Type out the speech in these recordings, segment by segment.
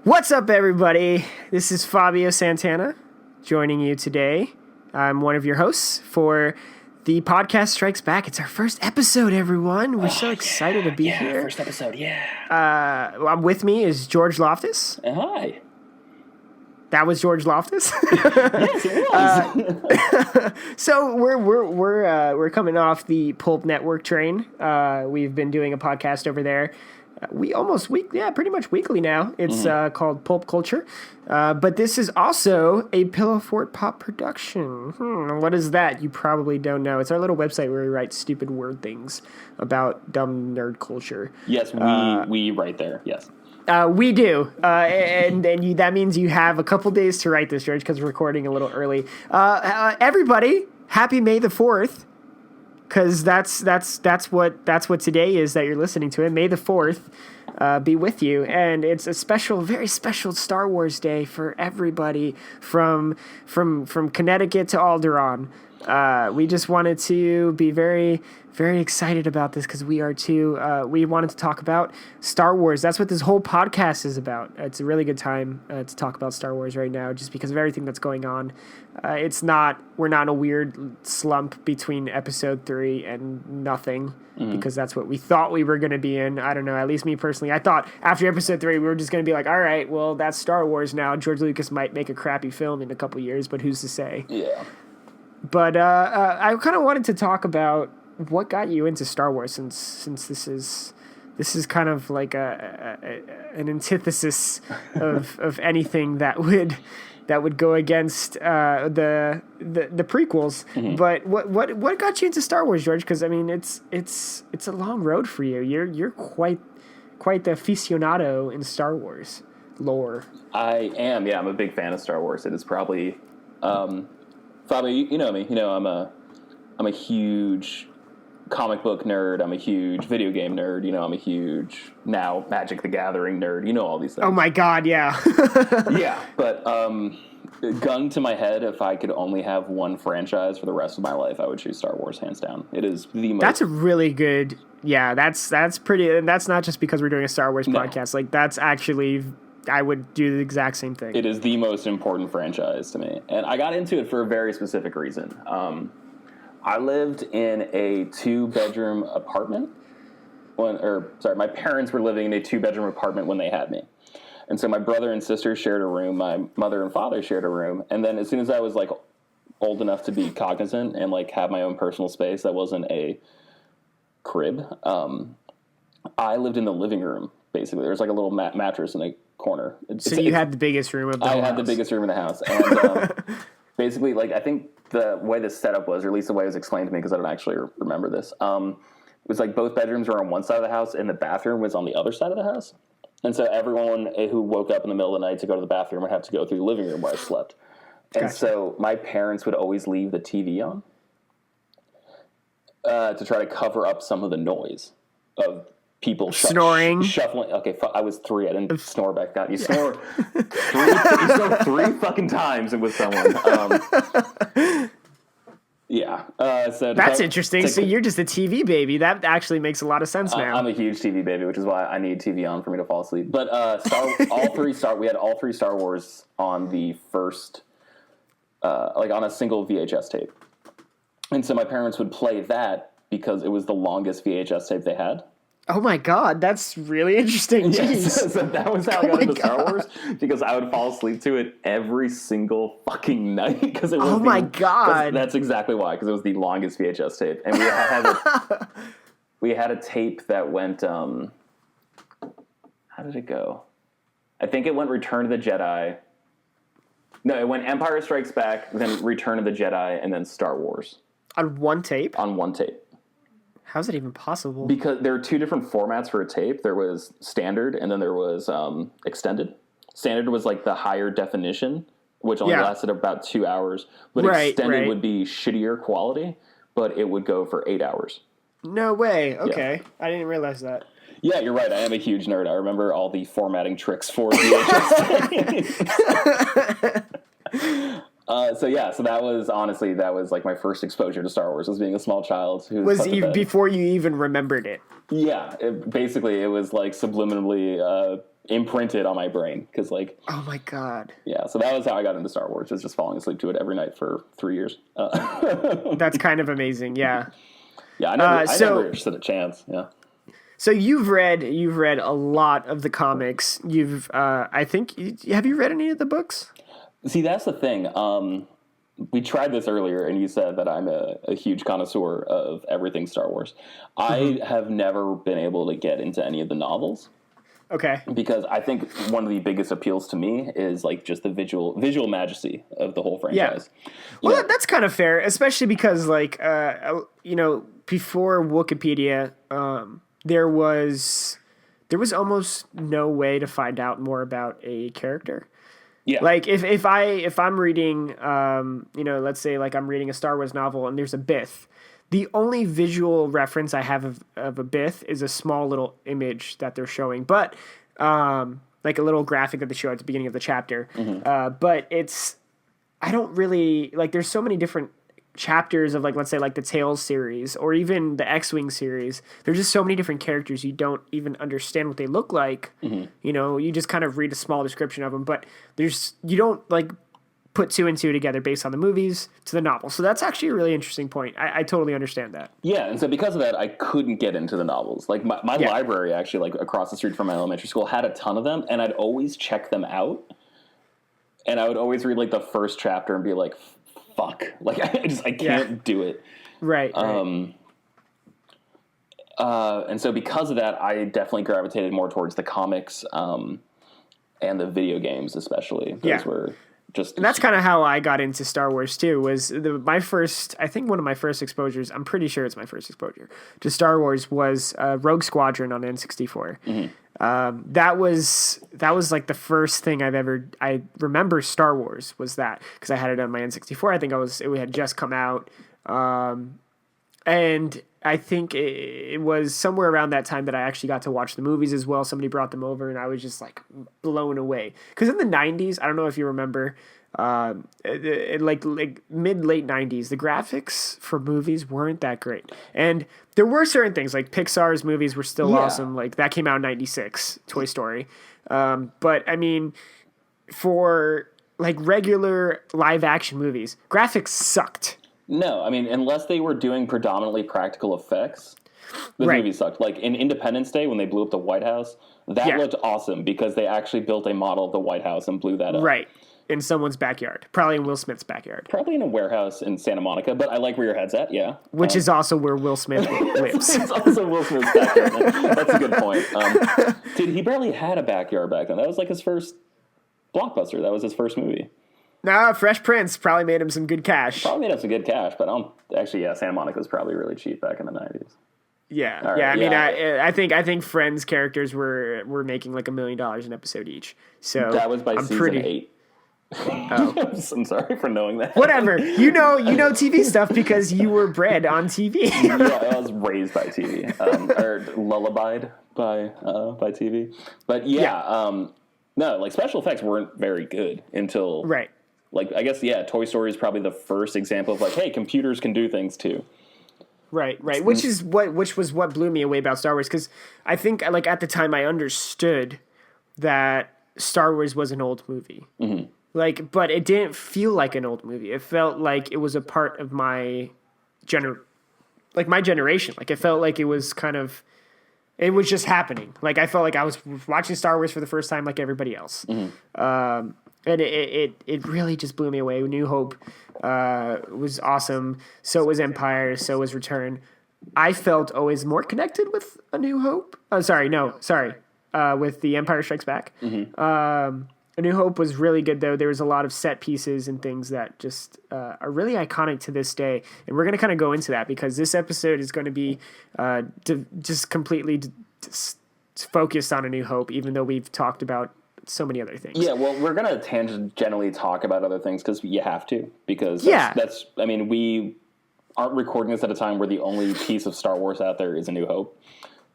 What's up, everybody? This is Fabio Santana joining you today. I'm one of your hosts for the podcast Strikes Back. It's our first episode, everyone. We're so excited to be here. First episode, yeah. With me is George Loftus. Hi. That was George Loftus. Yes, it was. So we're coming off the Pulp Network train. We've been doing a podcast over there. Pretty much weekly now. It's called Pulp Culture. But this is also a Pillow Fort Pop production. What is that? You probably don't know. It's our little website where we write stupid word things about dumb nerd culture. Yes, we write there, yes. We do. That means you have a couple days to write this, George, because we're recording a little early. Everybody, happy May the 4th. Because that's what today is that you're listening to it. May the 4th be with you. And it's a special, very special Star Wars day for everybody from Connecticut to Alderaan. We just wanted to be very, very excited about this because we are too. We wanted to talk about Star Wars. That's what this whole podcast is about. It's a really good time to talk about Star Wars right now just because of everything that's going on. We're not in a weird slump between episode 3 and nothing because that's what we thought we were going to be in. I don't know. At least me personally, I thought after episode 3, we were just going to be like, all right, well, that's Star Wars now. George Lucas might make a crappy film in a couple years, but who's to say? Yeah. But I kind of wanted to talk about what got you into Star Wars, since this is kind of like an antithesis of anything that would go against the prequels. Mm-hmm. But what got you into Star Wars, George? Because I mean, it's a long road for you. You're quite the aficionado in Star Wars lore. I am. Yeah, I'm a big fan of Star Wars. It is probably. Fabio, you know me. You know I'm a huge comic book nerd. I'm a huge video game nerd. You know, I'm a huge now Magic the Gathering nerd. You know all these things. Oh my God, yeah. Yeah, but gun to my head, if I could only have one franchise for the rest of my life, I would choose Star Wars hands down. It is the most. That's a really good. Yeah, that's pretty. And that's not just because we're doing a Star Wars podcast. Like that's actually. I would do the exact same thing. It is the most important franchise to me. And I got into it for a very specific reason. I lived in a 2-bedroom apartment. My parents were living in a 2-bedroom apartment when they had me. And so my brother and sister shared a room. My mother and father shared a room. And then as soon as I was like old enough to be cognizant and like have my own personal space that wasn't a crib, I lived in the living room, basically. There was like a little mattress in a corner. You had the biggest room of the house. I had the biggest room in the house. And basically, like, I think the way this setup was, or at least the way it was explained to me, because I don't actually remember this, it was like both bedrooms were on one side of the house and the bathroom was on the other side of the house. And so everyone who woke up in the middle of the night to go to the bathroom would have to go through the living room where I slept. And Gotcha. So my parents would always leave the TV on to try to cover up some of the noise of people snoring, shuffling. Okay, I was 3. I didn't snore back then. You snore three fucking times with someone. Yeah. So that's interesting. So you're just a TV baby. That actually makes a lot of sense now. I'm a huge TV baby, which is why I need TV on for me to fall asleep. But we had all 3 Star Wars on the first, on a single VHS tape. And so my parents would play that because it was the longest VHS tape they had. Oh my God, that's really interesting. Yes, so that was how I got into Star Wars, because I would fall asleep to it every single fucking night. Because it was oh my God. That's exactly why, because it was the longest VHS tape. And we had a tape that went, how did it go? I think it went Return of the Jedi. No, it went Empire Strikes Back, then Return of the Jedi, and then Star Wars. On one tape? On one tape. How's it even possible? Because there are 2 different formats for a tape. There was standard, and then there was extended. Standard was like the higher definition, which only lasted about 2 hours. But extended would be shittier quality, but it would go for 8 hours. No way. Okay. Yeah. I didn't realize that. Yeah, you're right. I am a huge nerd. I remember all the formatting tricks for VHS. So that was like my first exposure to Star Wars as being a small child. Before you even remembered it? Yeah, it was like subliminally imprinted on my brain because like Oh my god. yeah, so that was how I got into Star Wars, was just falling asleep to it every night for 3 years. That's kind of amazing. Yeah. Yeah, I never stood a chance. Yeah. So you've read a lot of the comics. I think, have you read any of the books? See, that's the thing. We tried this earlier, and you said that I'm a huge connoisseur of everything Star Wars. I have never been able to get into any of the novels. Okay. Because I think one of the biggest appeals to me is like just the visual majesty of the whole franchise. Yeah. Well, that's kind of fair, especially because like before Wikipedia, there was almost no way to find out more about a character. Yeah. Like if I'm reading let's say like I'm reading a Star Wars novel and there's a Bith. The only visual reference I have of a Bith is a small little image that they're showing, but like a little graphic that they show at the beginning of the chapter. But I don't really like. There's so many different chapters of like, let's say like the Tales series or even the X-Wing series. There's just so many different characters you don't even understand what they look like. You just kind of read a small description of them, but you don't like put two and two together based on the movies to the novel. So that's actually a really interesting point. I totally understand that. Yeah, and so because of that, I couldn't get into the novels. Like my library, actually, like across the street from my elementary school, had a ton of them, and I'd always check them out. And I would always read like the first chapter and be like, "Fuck!" Like I can't do it. Right. And so because of that, I definitely gravitated more towards the comics and the video games, especially. Those were. And that's kind of how I got into Star Wars too. Was one of my first exposures. I'm pretty sure it's my first exposure to Star Wars was Rogue Squadron on N64. That was like the first thing I remember Star Wars was that because I had it on my N64. I think it had just come out, and I think it was somewhere around that time that I actually got to watch the movies as well. Somebody brought them over, and I was just like blown away. Because in the '90s, I don't know if you remember, like late '90s, the graphics for movies weren't that great, and there were certain things like Pixar's movies were still awesome. Like that came out in '96, Toy Story. But I mean, for like regular live action movies, graphics sucked. No, I mean, unless they were doing predominantly practical effects, the movie sucked. Like in Independence Day, when they blew up the White House, that looked awesome because they actually built a model of the White House and blew that up. Right. In someone's backyard. Probably in Will Smith's backyard. Probably in a warehouse in Santa Monica, but I like where your head's at, yeah. Which is also where Will Smith lives. It's also Will Smith's backyard. That's a good point. Dude, he barely had a backyard back then. That was like his first blockbuster. That was his first movie. Nah, Fresh Prince probably made him some good cash. Probably made him some good cash, but Santa Monica was probably really cheap back in the 90s. Yeah, right, I mean, I think Friends characters were making like $1 million an episode each. So that was by season 8. Oh. I'm sorry for knowing that. Whatever. You know TV stuff because you were bred on TV. Yeah, I was raised by TV, or lullabied by TV. But no, like special effects weren't very good until Like I guess Toy Story is probably the first example of like, hey, computers can do things too. Right. Which was what blew me away about Star Wars because I think like at the time I understood that Star Wars was an old movie. Like, but it didn't feel like an old movie. It felt like it was a part of my generation. Like it felt like it was it was just happening. Like I felt like I was watching Star Wars for the first time, like everybody else. And it really just blew me away. New Hope was awesome. So was Empire. So was Return. I felt always more connected with A New Hope. With The Empire Strikes Back. A New Hope was really good, though. There was a lot of set pieces and things that just are really iconic to this day. And we're going to kind of go into that because this episode is going to be just completely focused on A New Hope, even though we've talked about so many other things. Yeah, well, we're going to tangentially talk about other things because you have to. Because that's I mean, we aren't recording this at a time where the only piece of Star Wars out there is A New Hope.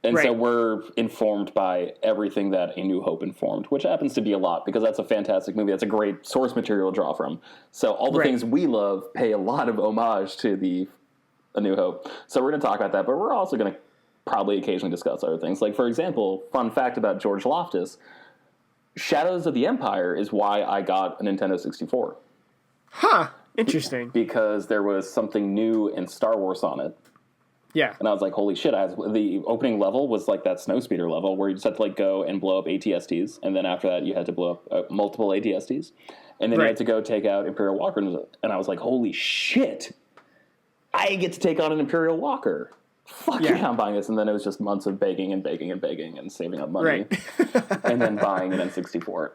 And so we're informed by everything that A New Hope informed, which happens to be a lot because that's a fantastic movie. That's a great source material to draw from. So all the things we love pay a lot of homage to the A New Hope. So we're going to talk about that, but we're also going to probably occasionally discuss other things. Like, for example, fun fact about George Loftus, Shadows of the Empire is why I got a Nintendo 64. Huh. Interesting. Because there was something new in Star Wars on it. Yeah. And I was like, holy shit. The opening level was like that snowspeeder level where you just had to like go and blow up ATSTs. And then after that, you had to blow up multiple ATSTs. And then you had to go take out Imperial Walkers. And I was like, holy shit. I get to take on an Imperial Walker. Fuck yeah, I'm buying this. And then it was just months of begging and saving up money. Right. And then buying an N64.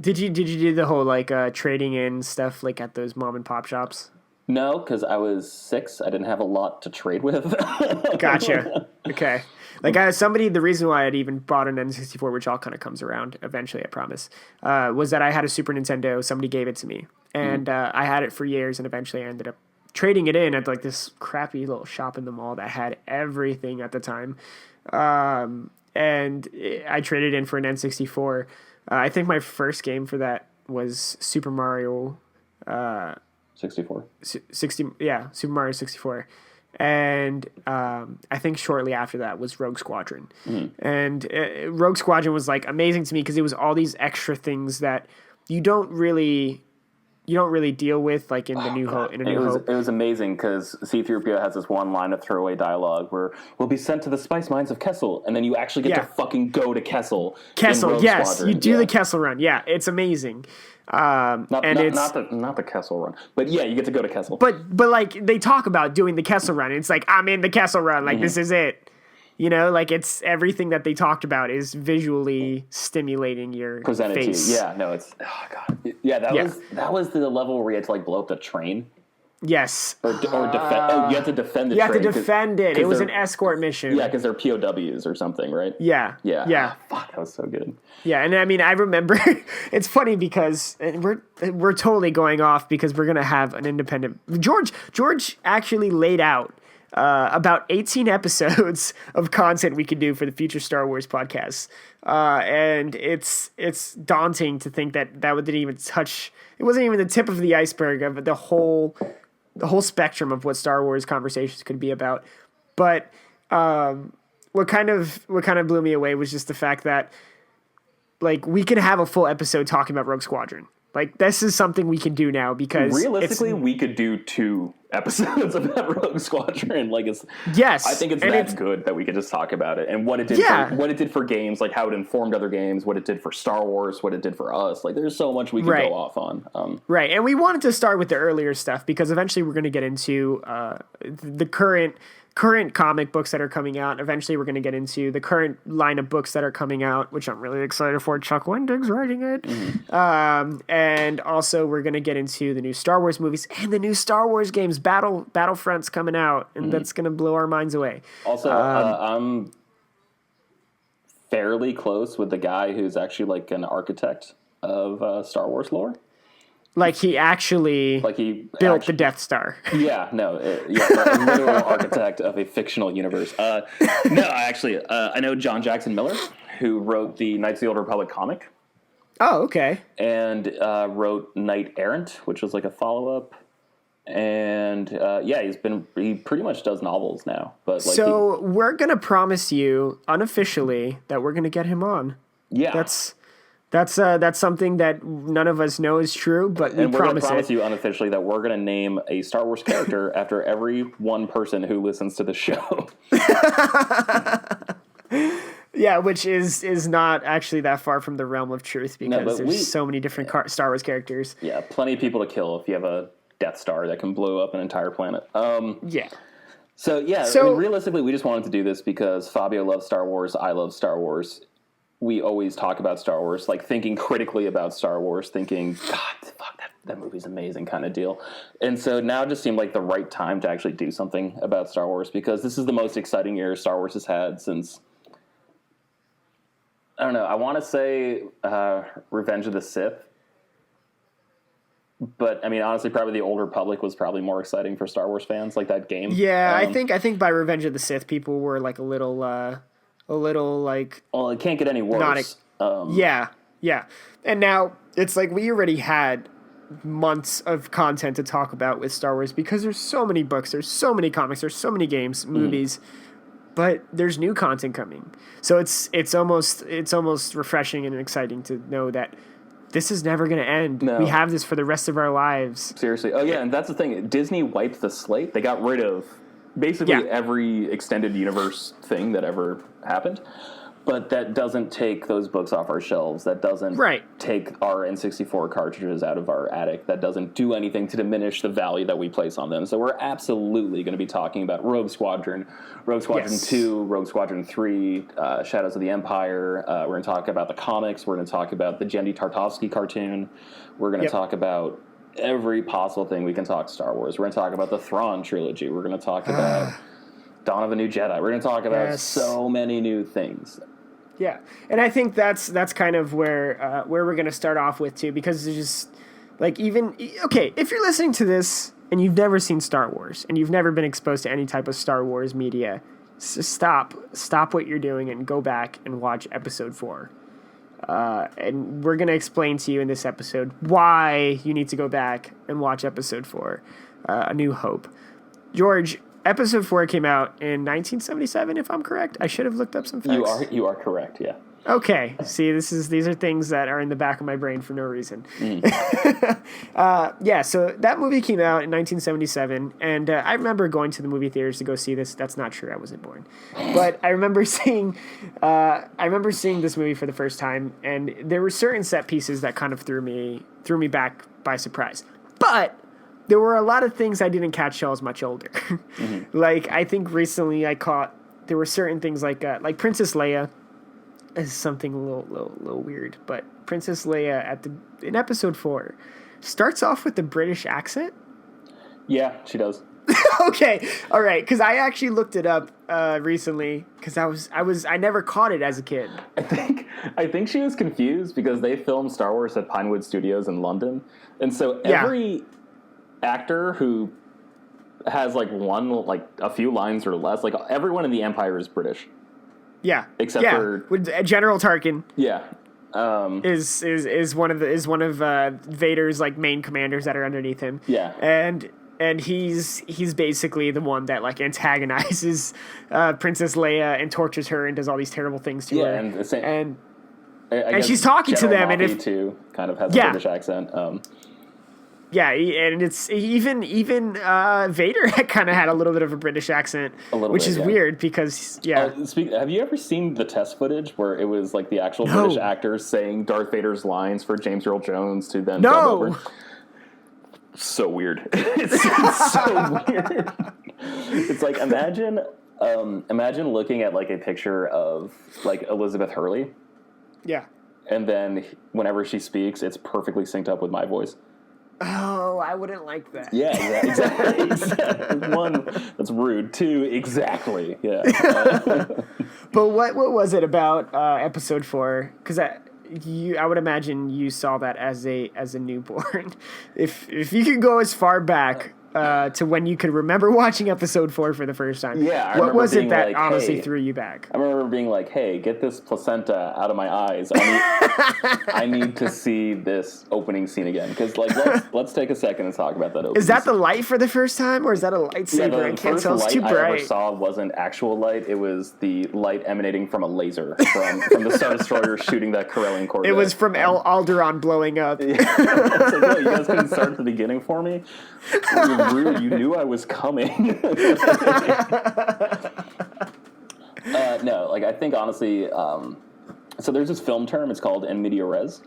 Did you do the whole like trading in stuff like at those mom and pop shops? No, because I was 6. I didn't have a lot to trade with. Gotcha. Okay. Like the reason why I'd even bought an N64, which all kind of comes around eventually, I promise, was that I had a Super Nintendo. Somebody gave it to me, and I had it for years, and eventually I ended up trading it in at like this crappy little shop in the mall that had everything at the time. And I traded in for an N64. I think my first game for that was Super Mario 64. Super Mario 64. And I think shortly after that was Rogue Squadron. And Rogue Squadron was like amazing to me because it was all these extra things that you don't really deal with like in the New Hope. It was amazing because C-3PO has this one line of throwaway dialogue where we'll be sent to the spice mines of Kessel, and then you actually get to fucking go to Kessel. Kessel, yes, Squadron. You do the Kessel run. Yeah, it's amazing. Not the Kessel run, but yeah, you get to go to Kessel. But like they talk about doing the Kessel run. And it's like I'm in the Kessel run. Like this is it. You know, like it's everything that they talked about is visually stimulating your face. To you. Yeah, no, it's god. Yeah, that was the level where you had to like blow up the train. Yes. Or defend. You had to defend the train. You had to defend it. It was an escort mission. Yeah, because they're POWs or something, right? Yeah. Oh, fuck, that was so good. Yeah, and I mean, I remember it's funny because we're totally going off because we're gonna have an independent. George actually laid out about 18 episodes of content we could do for the future Star Wars podcasts. And it's daunting to think that didn't even touch, it wasn't even the tip of the iceberg of the whole spectrum of what Star Wars conversations could be about. But what kind of blew me away was just the fact that like we could have a full episode talking about Rogue Squadron. Like, this is something we can do now because realistically, we could do 2 episodes about Rogue Squadron. Like, yes, I think it's good that we could just talk about it and what it did. What it did for games, like how it informed other games, what it did for Star Wars, what it did for us. Like, there's so much we could go off on. Right, and we wanted to start with the earlier stuff because eventually we're going to get into the current comic books that are coming out. Eventually, we're going to get into the current line of books that are coming out, which I'm really excited for. Chuck Wendig's writing it. And also, we're going to get into the new Star Wars movies and the new Star Wars games. Battlefront's coming out, and that's going to blow our minds away. Also, I'm fairly close with the guy who's actually like an architect of Star Wars lore. Like he actually built the Death Star. Yeah, no, a literal architect of a fictional universe. I know John Jackson Miller, who wrote the Knights of the Old Republic comic. Oh, okay. And wrote Knight Errant, which was like a follow-up. And he pretty much does novels now. But like, so we're gonna promise you unofficially that we're gonna get him on. Yeah, That's something that none of us know is true, but we promise it. Promise you unofficially that we're going to name a Star Wars character after every one person who listens to the show. Yeah, which is not actually that far from the realm of truth because there's so many different Star Wars characters. Yeah, plenty of people to kill if you have a Death Star that can blow up an entire planet. Yeah. So, I mean, realistically, we just wanted to do this because Fabio loves Star Wars, I love Star Wars. We always talk about Star Wars, like thinking critically about Star Wars, thinking, God, fuck, that movie's amazing kind of deal. And so now it just seemed like the right time to actually do something about Star Wars because this is the most exciting year Star Wars has had since, I don't know, I want to say Revenge of the Sith. But, I mean, honestly, probably the Old Republic was probably more exciting for Star Wars fans, like that game. Yeah, I think by Revenge of the Sith, people were like a little like... Well, it can't get any worse. Yeah. And now it's like we already had months of content to talk about with Star Wars because there's so many books, there's so many comics, there's so many games, movies. but there's new content coming. So it's almost refreshing and exciting to know that this is never going to end. No. We have this for the rest of our lives. Seriously. Oh, yeah, and that's the thing. Disney wiped the slate. They got rid of basically every extended universe thing that ever happened. But that doesn't take those books off our shelves. That doesn't take our N64 cartridges out of our attic. That doesn't do anything to diminish the value that we place on them. So we're absolutely going to be talking about Rogue Squadron 2, Rogue Squadron 3, Shadows of the Empire. We're going to talk about the comics. We're going to talk about the Genndy Tartakovsky cartoon. We're going to talk about every possible thing we can talk Star Wars. We're going to talk about the Thrawn trilogy. We're going to talk about Dawn of a New Jedi. We're going to talk about so many new things. Yeah, and I think that's kind of where we're going to start off with too, because it's just like if you're listening to this and you've never seen Star Wars and you've never been exposed to any type of Star Wars media, stop what you're doing and go back and watch Episode 4. And we're going to explain to you in this episode why you need to go back and watch Episode 4, A New Hope. George, Episode 4 came out in 1977, if I'm correct. I should have looked up some facts. You are correct, yeah. Okay. See, these are things that are in the back of my brain for no reason. So that movie came out in 1977, and I remember going to the movie theaters to go see this. That's not true. I wasn't born. But I remember seeing this movie for the first time, and there were certain set pieces that kind of threw me back by surprise. But there were a lot of things I didn't catch till I was much older. Like, I think recently I caught there were certain things like Princess Leia is something a little weird, but Princess Leia in Episode 4 starts off with the British accent. Yeah, she does. Okay, all right, because I actually looked it up recently because I never caught it as a kid. I think she was confused because they filmed Star Wars at Pinewood Studios in London, and so every actor who has a few lines or less, like everyone in the Empire is British. Yeah, except for General Tarkin. Yeah, is one of Vader's like main commanders that are underneath him. Yeah, and he's basically the one that like antagonizes Princess Leia and tortures her and does all these terrible things to her. And she's talking to them, and if too kind of has a British accent. Yeah, and it's even Vader kind of had a little bit of a British accent, which is weird because have you ever seen the test footage where it was like the actual British actors saying Darth Vader's lines for James Earl Jones to then dub over? So weird. It's so weird. It's like imagine looking at like a picture of like Elizabeth Hurley. Yeah. And then whenever she speaks, it's perfectly synced up with my voice. Oh, I wouldn't like that. Yeah, exactly. One, that's rude. Two, exactly. Yeah. But what was it about Episode 4? Because I would imagine you saw that as a newborn. If you could go as far back to when you could remember watching Episode 4 for the first time. Yeah, what was it that honestly threw you back? I remember being like, "Hey, get this placenta out of my eyes. I need to see this opening scene again." Because let's take a second and talk about that opening. Is that the light for the first time, or is that a lightsaber? I can't tell. It's too bright. I ever saw wasn't actual light. It was the light emanating from a laser from the Star Destroyer shooting that Corellian Corvette. It was from Alderaan blowing up. Yeah. It's like, what, you guys couldn't start at the beginning for me? You're rude. You knew I was coming. No, I think honestly, so there's this film term. It's called in media res.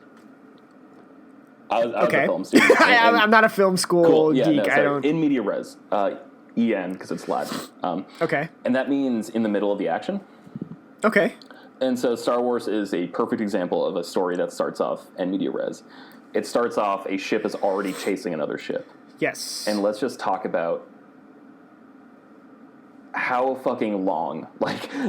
I was a film student. I'm not a film school geek. No, I don't. In media res, en because it's Latin. Okay. And that means in the middle of the action. Okay. And so Star Wars is a perfect example of a story that starts off in media res. It starts off a ship is already chasing another ship. Yes. And let's just talk about how fucking long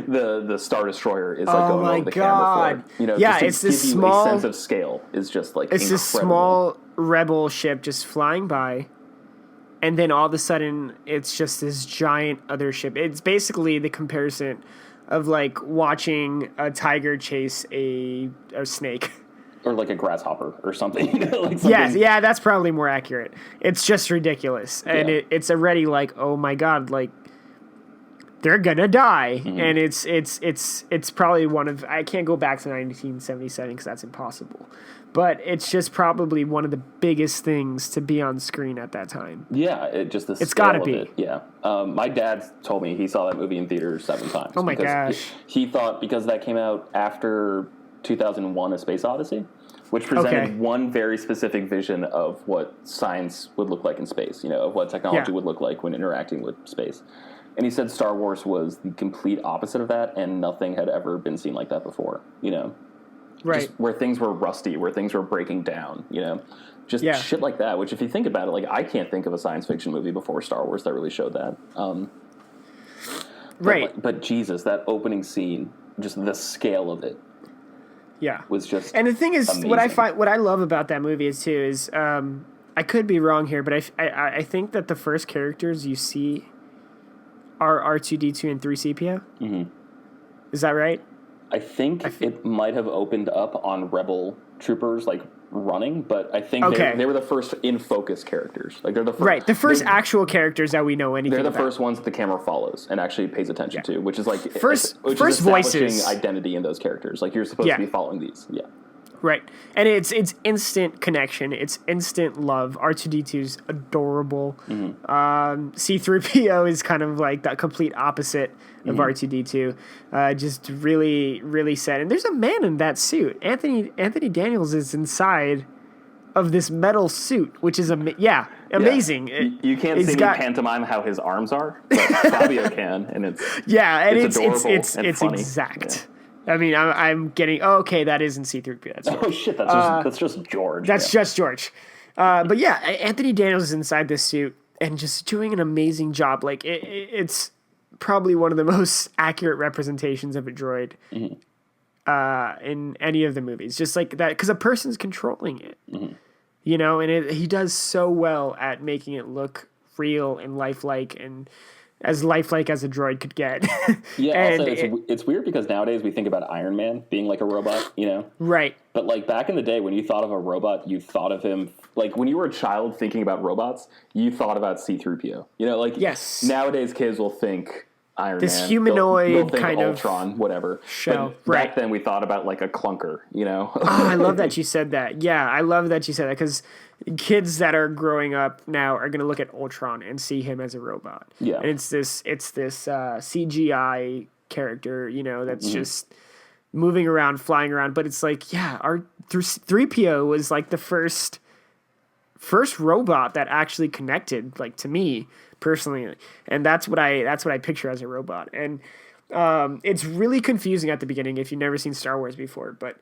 the Star Destroyer is going over the camera for. It's this small sense of scale is just it's incredible. This small rebel ship just flying by, and then all of a sudden it's just this giant other ship. It's basically the comparison of watching a tiger chase a snake. Or a grasshopper or something. Yeah, that's probably more accurate. It's just ridiculous. And it's already oh my God, they're gonna die, and it's probably one of, I can't go back to 1977 because that's impossible, but it's just probably one of the biggest things to be on screen at that time. Yeah, it's gotta be. Yeah, my dad told me he saw that movie in theaters 7 times. Oh my gosh! He thought because that came out after 2001: A Space Odyssey, which presented one very specific vision of what science would look like in space. Of what technology would look like when interacting with space. And he said Star Wars was the complete opposite of that, and nothing had ever been seen like that before. Right. Just where things were rusty, where things were breaking down. Just shit like that. Which, if you think about it, like I can't think of a science fiction movie before Star Wars that really showed that. Right. But Jesus, that opening scene, just the scale of it. Yeah. Was just and the thing is, amazing. what I love about that movie is I could be wrong here, but I think that the first characters you see are R2D2 and 3CPO. Mm-hmm. Is that right? I think it might have opened up on Rebel troopers like running, but I think they were the first in focus characters. Like they're the first, the first actual characters that we know anything. They're the about. First ones that the camera follows and actually pays attention to, which is like first establishing voices, identity in those characters. Like you're supposed to be following these. Yeah. Right. And it's instant connection. It's instant love. R2D2's adorable. Mm-hmm. C3PO is kind of like the complete opposite of R2D2. Just really, really sad. And there's a man in that suit. Anthony Daniels is inside of this metal suit, which is amazing. Yeah. You can't see me pantomime how his arms are, but Fabio can, and it's adorable and funny. Exact. Yeah. I mean, I'm getting that isn't C3PO. That's George. Oh shit, that's just George. That's just George. But yeah, Anthony Daniels is inside this suit and just doing an amazing job. Like it's probably one of the most accurate representations of a droid in any of the movies. Just like that, because a person's controlling it, and he does so well at making it look real and lifelike and as lifelike as a droid could get. Yeah, and also it's weird because nowadays we think about Iron Man being like a robot, Right. But like back in the day when you thought of a robot, you thought of him, like when you were a child thinking about robots, you thought about C-3PO. Yes. Nowadays kids will think Iron Man. This humanoid they'll think kind Ultron, whatever. Shell. But back then we thought about like a clunker, I love that you said that. Yeah, I love that you said that because kids that are growing up now are going to look at Ultron and see him as a robot. Yeah. And it's this CGI character, that's just moving around, flying around. But it's like, our 3PO was like the first robot that actually connected, like to me personally. And that's what I picture as a robot. And it's really confusing at the beginning if you've never seen Star Wars before, but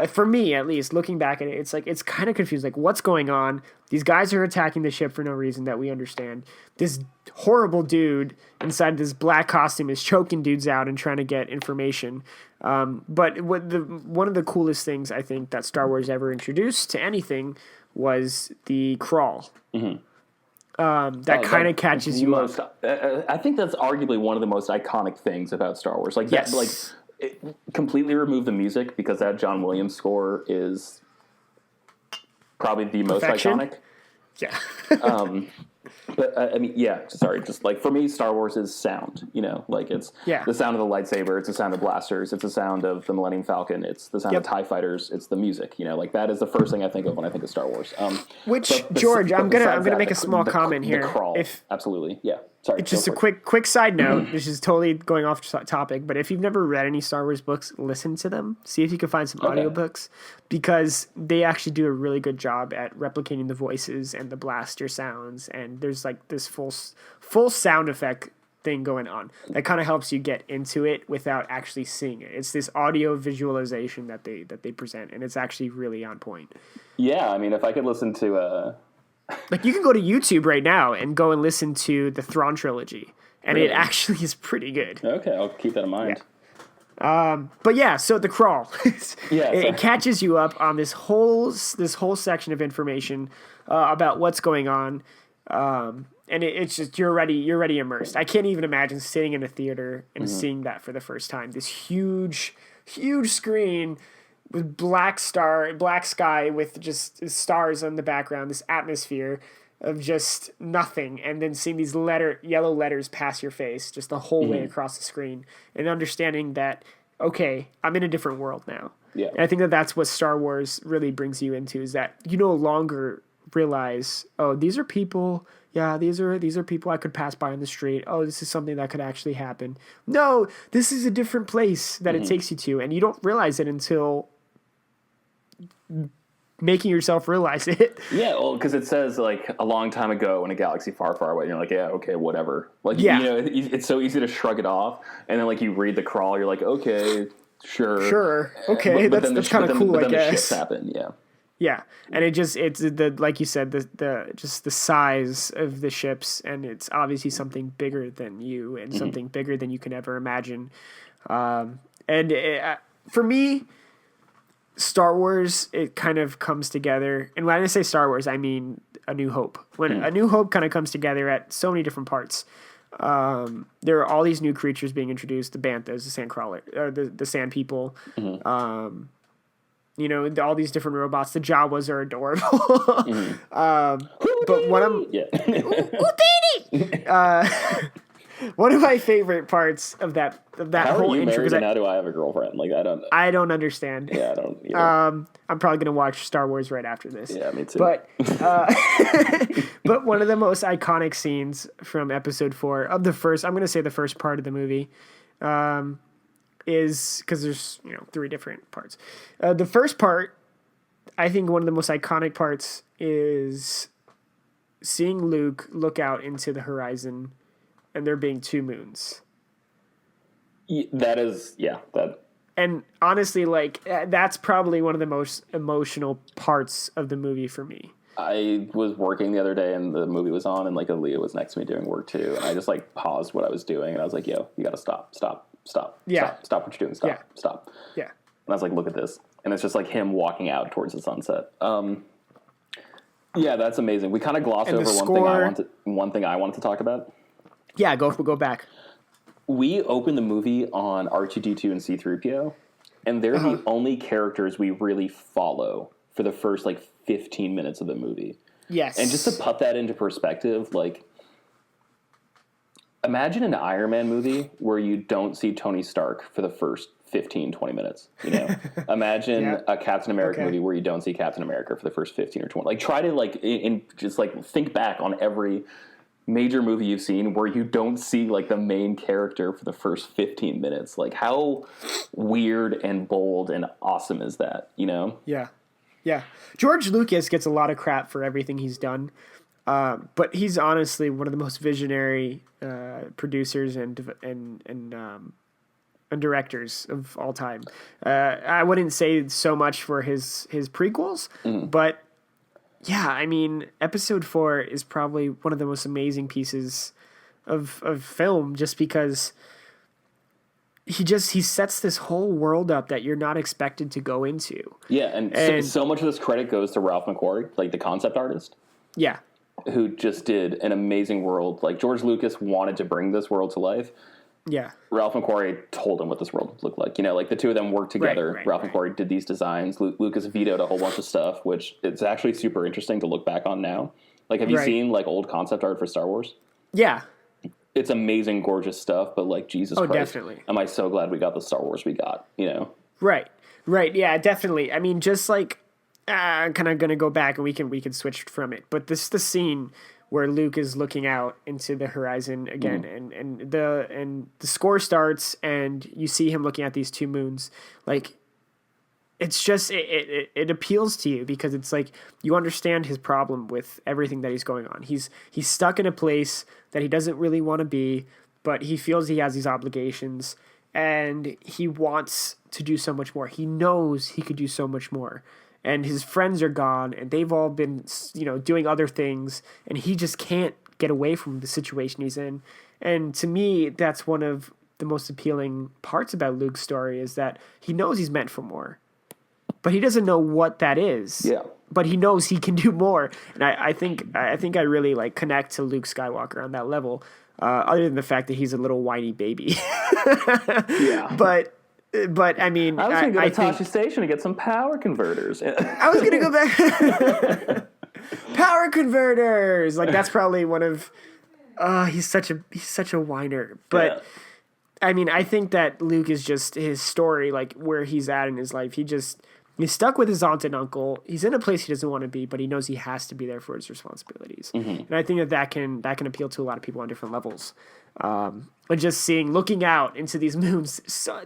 for me, at least, looking back at it, it's like it's kind of confused. Like, what's going on? These guys are attacking the ship for no reason that we understand. This horrible dude inside this black costume is choking dudes out and trying to get information. But one of the coolest things I think that Star Wars ever introduced to anything was the crawl. Mm-hmm. That kind of catches you up. I think that's arguably one of the most iconic things about Star Wars. Like that, like. Completely remove the music because that John Williams score is probably the most iconic. Yeah. But I mean, sorry. Just like for me, Star Wars is sound. Like it's the sound of the lightsaber. It's the sound of blasters. It's the sound of the Millennium Falcon. It's the sound of TIE fighters. It's the music. Like that is the first thing I think of when I think of Star Wars. George, I'm gonna make a small comment here. The crawl, absolutely, yeah. Sorry, just a quick side note. This is totally going off topic, but if you've never read any Star Wars books, listen to them. See if you can find some audiobooks because they actually do a really good job at replicating the voices and the blaster sounds. And there's like this full sound effect thing going on that kind of helps you get into it without actually seeing it. It's this audio visualization that they present, and it's actually really on point. Yeah, I mean, if I could listen to like you can go to YouTube right now and go and listen to the Thrawn trilogy, and it actually is pretty good. Okay, I'll keep that in mind. Yeah. But yeah, so the crawl, it catches you up on this whole section of information about what's going on, and it's just you're already immersed. I can't even imagine sitting in a theater and seeing that for the first time. This huge screen with black sky with just stars on the background, this atmosphere, of just nothing, and then seeing these yellow letters pass your face just the whole way across the screen, and understanding that, okay, I'm in a different world now. Yeah. And I think that that's what Star Wars really brings you into, is that you no longer realize, oh, these are people. Yeah, these are people I could pass by on the street. Oh, this is something that could actually happen. No, this is a different place that it takes you to, and you don't realize it until making yourself realize it. Yeah, well, because it says, like, a long time ago in a galaxy far, far away, and you're like, yeah, okay, whatever. Like, Yeah. you know, it's so easy to shrug it off, and then, like, you read the crawl, you're like, okay, sure. Okay, that's kind of cool, but I then the guess. shifts happen, yeah. Yeah, and it's the, like you said, the just the size of the ships, and it's obviously something bigger than you, and something bigger than you can ever imagine. For me, Star Wars, it kind of comes together, and when I say Star Wars, I mean A New Hope. When A New Hope kind of comes together at so many different parts. There are all these new creatures being introduced: the banthas, the sand crawler, the sand people. You know, all these different robots. The Jawas are adorable. But one of my favorite parts of that How whole are you intro, married because and now do I have a girlfriend? Like, I don't understand. I don't either. I'm probably gonna watch Star Wars right after this. Yeah, me too. But but one of the most iconic scenes from Episode 4 of the first, I'm gonna say the first part of the movie, is because there's 3 different parts. The first part, I think one of the most iconic parts, is seeing Luke look out into the horizon, and there being 2 moons. That is, that. And honestly, like, that's probably one of the most emotional parts of the movie for me. I was working the other day and the movie was on, and like Aaliyah was next to me doing work too, and I just like paused what I was doing and I was like, yo, you gotta stop. Yeah. Stop what you're doing. Stop. Yeah. And I was like, look at this. And it's just like him walking out towards the sunset. Yeah, that's amazing. We kind of glossed over one thing I wanted to talk about. Yeah, go back. We opened the movie on R2-D2 and C-3PO, and they're the only characters we really follow for the first, like, 15 minutes of the movie. Yes. And just to put that into perspective, like, imagine an Iron Man movie where you don't see Tony Stark for the first 15, 20 minutes, you know? Imagine a Captain America movie where you don't see Captain America for the first 15 or 20. Like, try to, like, just, like, think back on every major movie you've seen where you don't see, like, the main character for the first 15 minutes. Like, how weird and bold and awesome is that, you know? Yeah. George Lucas gets a lot of crap for everything he's done, but he's honestly one of the most visionary producers and directors of all time. I wouldn't say so much for his prequels, but yeah, I mean, Episode 4 is probably one of the most amazing pieces of film, just because he sets this whole world up that you're not expected to go into. Yeah, and so much of this credit goes to Ralph McQuarrie, like the concept artist. Yeah. Who just did an amazing world. Like, George Lucas wanted to bring this world to life. Yeah. Ralph McQuarrie told him what this world would look like. You know, like, the two of them worked together. Ralph McQuarrie did these designs. Lucas vetoed a whole bunch of stuff, which it's actually super interesting to look back on now. Like, have you seen, like, old concept art for Star Wars? Yeah. It's amazing, gorgeous stuff, but, like, Jesus Christ. Definitely. Am I so glad we got the Star Wars we got, you know? Right. Yeah, definitely. I mean, just like, I'm kind of going to go back and we can switch from it. But this is the scene where Luke is looking out into the horizon again, and the score starts, and you see him looking at these 2 moons. Like, it's just it appeals to you because it's like you understand his problem with everything that he's going on. He's stuck in a place that he doesn't really want to be, but he feels he has these obligations, and he wants to do so much more. He knows he could do so much more. And his friends are gone, and they've all been, doing other things, and he just can't get away from the situation he's in. And to me, that's one of the most appealing parts about Luke's story, is that he knows he's meant for more, but he doesn't know what that is. Yeah. But he knows he can do more, and I think I really like connect to Luke Skywalker on that level. Other than the fact that he's a little whiny baby. Yeah. But I mean, I was going to go to Tosche Station to get some power converters. I was going to go back. power converters. Like that's probably one of. He's such a whiner, but. Yeah. I mean, I think that Luke is just his story, like where he's at in his life. He's stuck with his aunt and uncle. He's in a place he doesn't want to be, but he knows he has to be there for his responsibilities. And I think that can appeal to a lot of people on different levels. And just looking out into these moons,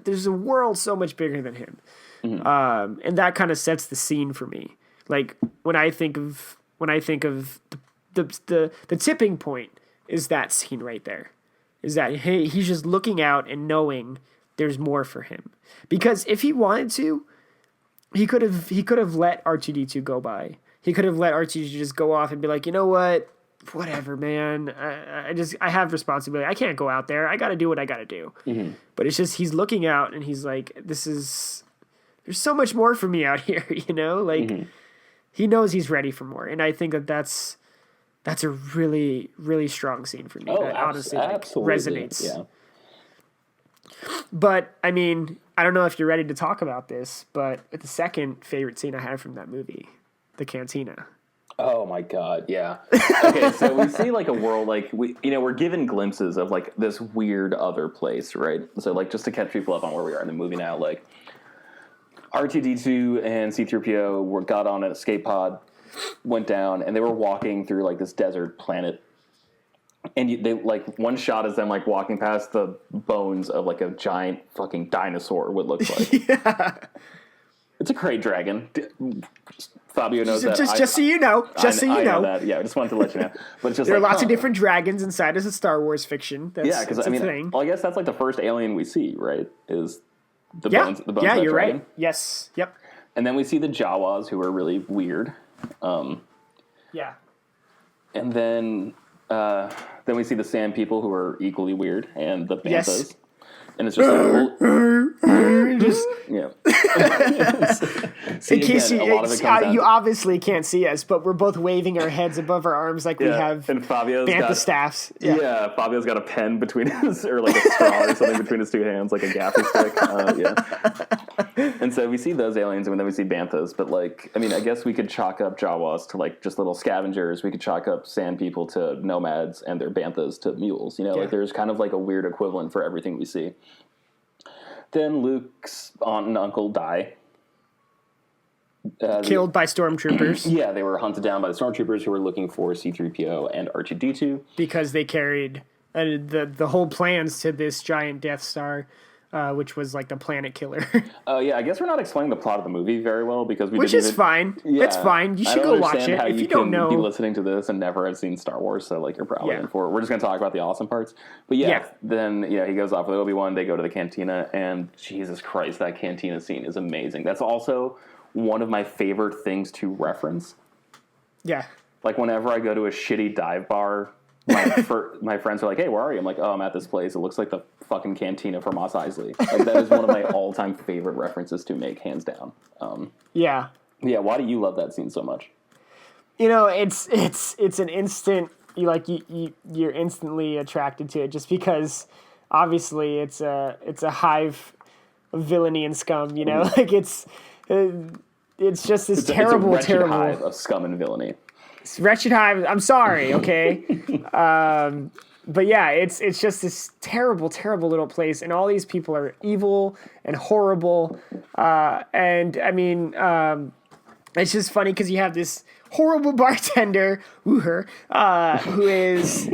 there's a world so much bigger than him, and that kind of sets the scene for me. Like when I think of the tipping point is that scene right there. Is that he's just looking out and knowing there's more for him. Because if he wanted to, he could have let R2-D2 go by. He could have let R2-D2 just go off and be like, you know what, whatever, man. I have responsibility. I can't go out there. I got to do what I got to do. But it's just he's looking out and he's like, there's so much more for me out here. You know, like he knows he's ready for more, and I think that's a really, really strong scene for me. That honestly resonates. Yeah. But, I mean, I don't know if you're ready to talk about this, but the second favorite scene I have from that movie, the cantina. Oh my God, yeah. Okay, so we see like a world like we're given glimpses of like this weird other place, right? So like just to catch people up on where we are in the movie now, like R2-D2 and C-3PO got on an escape pod, went down, and they were walking through like this desert planet, and they like one shot is them like walking past the bones of like a giant fucking dinosaur. What looks like it's a crate dragon. Fabio knows that. Just so you know, I know that. Yeah, I just wanted to let you know. But it's just there are lots of different dragons inside as a Star Wars fiction. Because I mean, well, I guess that's like the first alien we see, right? Is the bones? The bones yeah, of that you're dragon. right. Yes, yep. And then we see the Jawas, who are really weird. Yeah. And then we see the Sand People, who are equally weird, and the Banthas. Yes. And it's just like, just yeah. in case you obviously can't see us, but we're both waving our heads above our arms like we have and Fabio's Bantha staffs. Yeah, Fabio's got a pen between his, or like a straw or something between his two hands, like a gaffer stick. And so we see those aliens, and then we see Banthas. But like, I mean, I guess we could chalk up Jawas to like just little scavengers. We could chalk up Sand People to nomads, and their Banthas to mules. You know, like there's kind of like a weird equivalent for everything we see. Then Luke's aunt and uncle die. Killed by stormtroopers. Yeah, they were hunted down by the stormtroopers who were looking for C-3PO and R2-D2. Because they carried the whole plans to this giant Death Star, which was like the planet killer. Oh, yeah, I guess we're not explaining the plot of the movie very well because we Which is fine. Yeah, it's fine. You should go watch it. If you don't know, be listening to this and never have seen Star Wars, so like you're probably in for it. We're just going to talk about the awesome parts. But then he goes off with Obi-Wan. They go to the cantina, and Jesus Christ, that cantina scene is amazing. That's also one of my favorite things to reference. Yeah. Like whenever I go to a shitty dive bar, my friends are like, "Hey, where are you?" I'm like, "Oh, I'm at this place. It looks like the fucking cantina from Mos Eisley." Like that is one of my all-time favorite references to make, hands down. Yeah. Why do you love that scene so much? You know, it's an instant. You're instantly attracted to it just because obviously it's a hive of villainy and scum. You know, like it's just this terrible hive of scum and villainy. Wretched hive. I'm sorry, okay, but yeah, it's just this terrible, terrible little place, and all these people are evil and horrible. And I mean, it's just funny because you have this horrible bartender, who is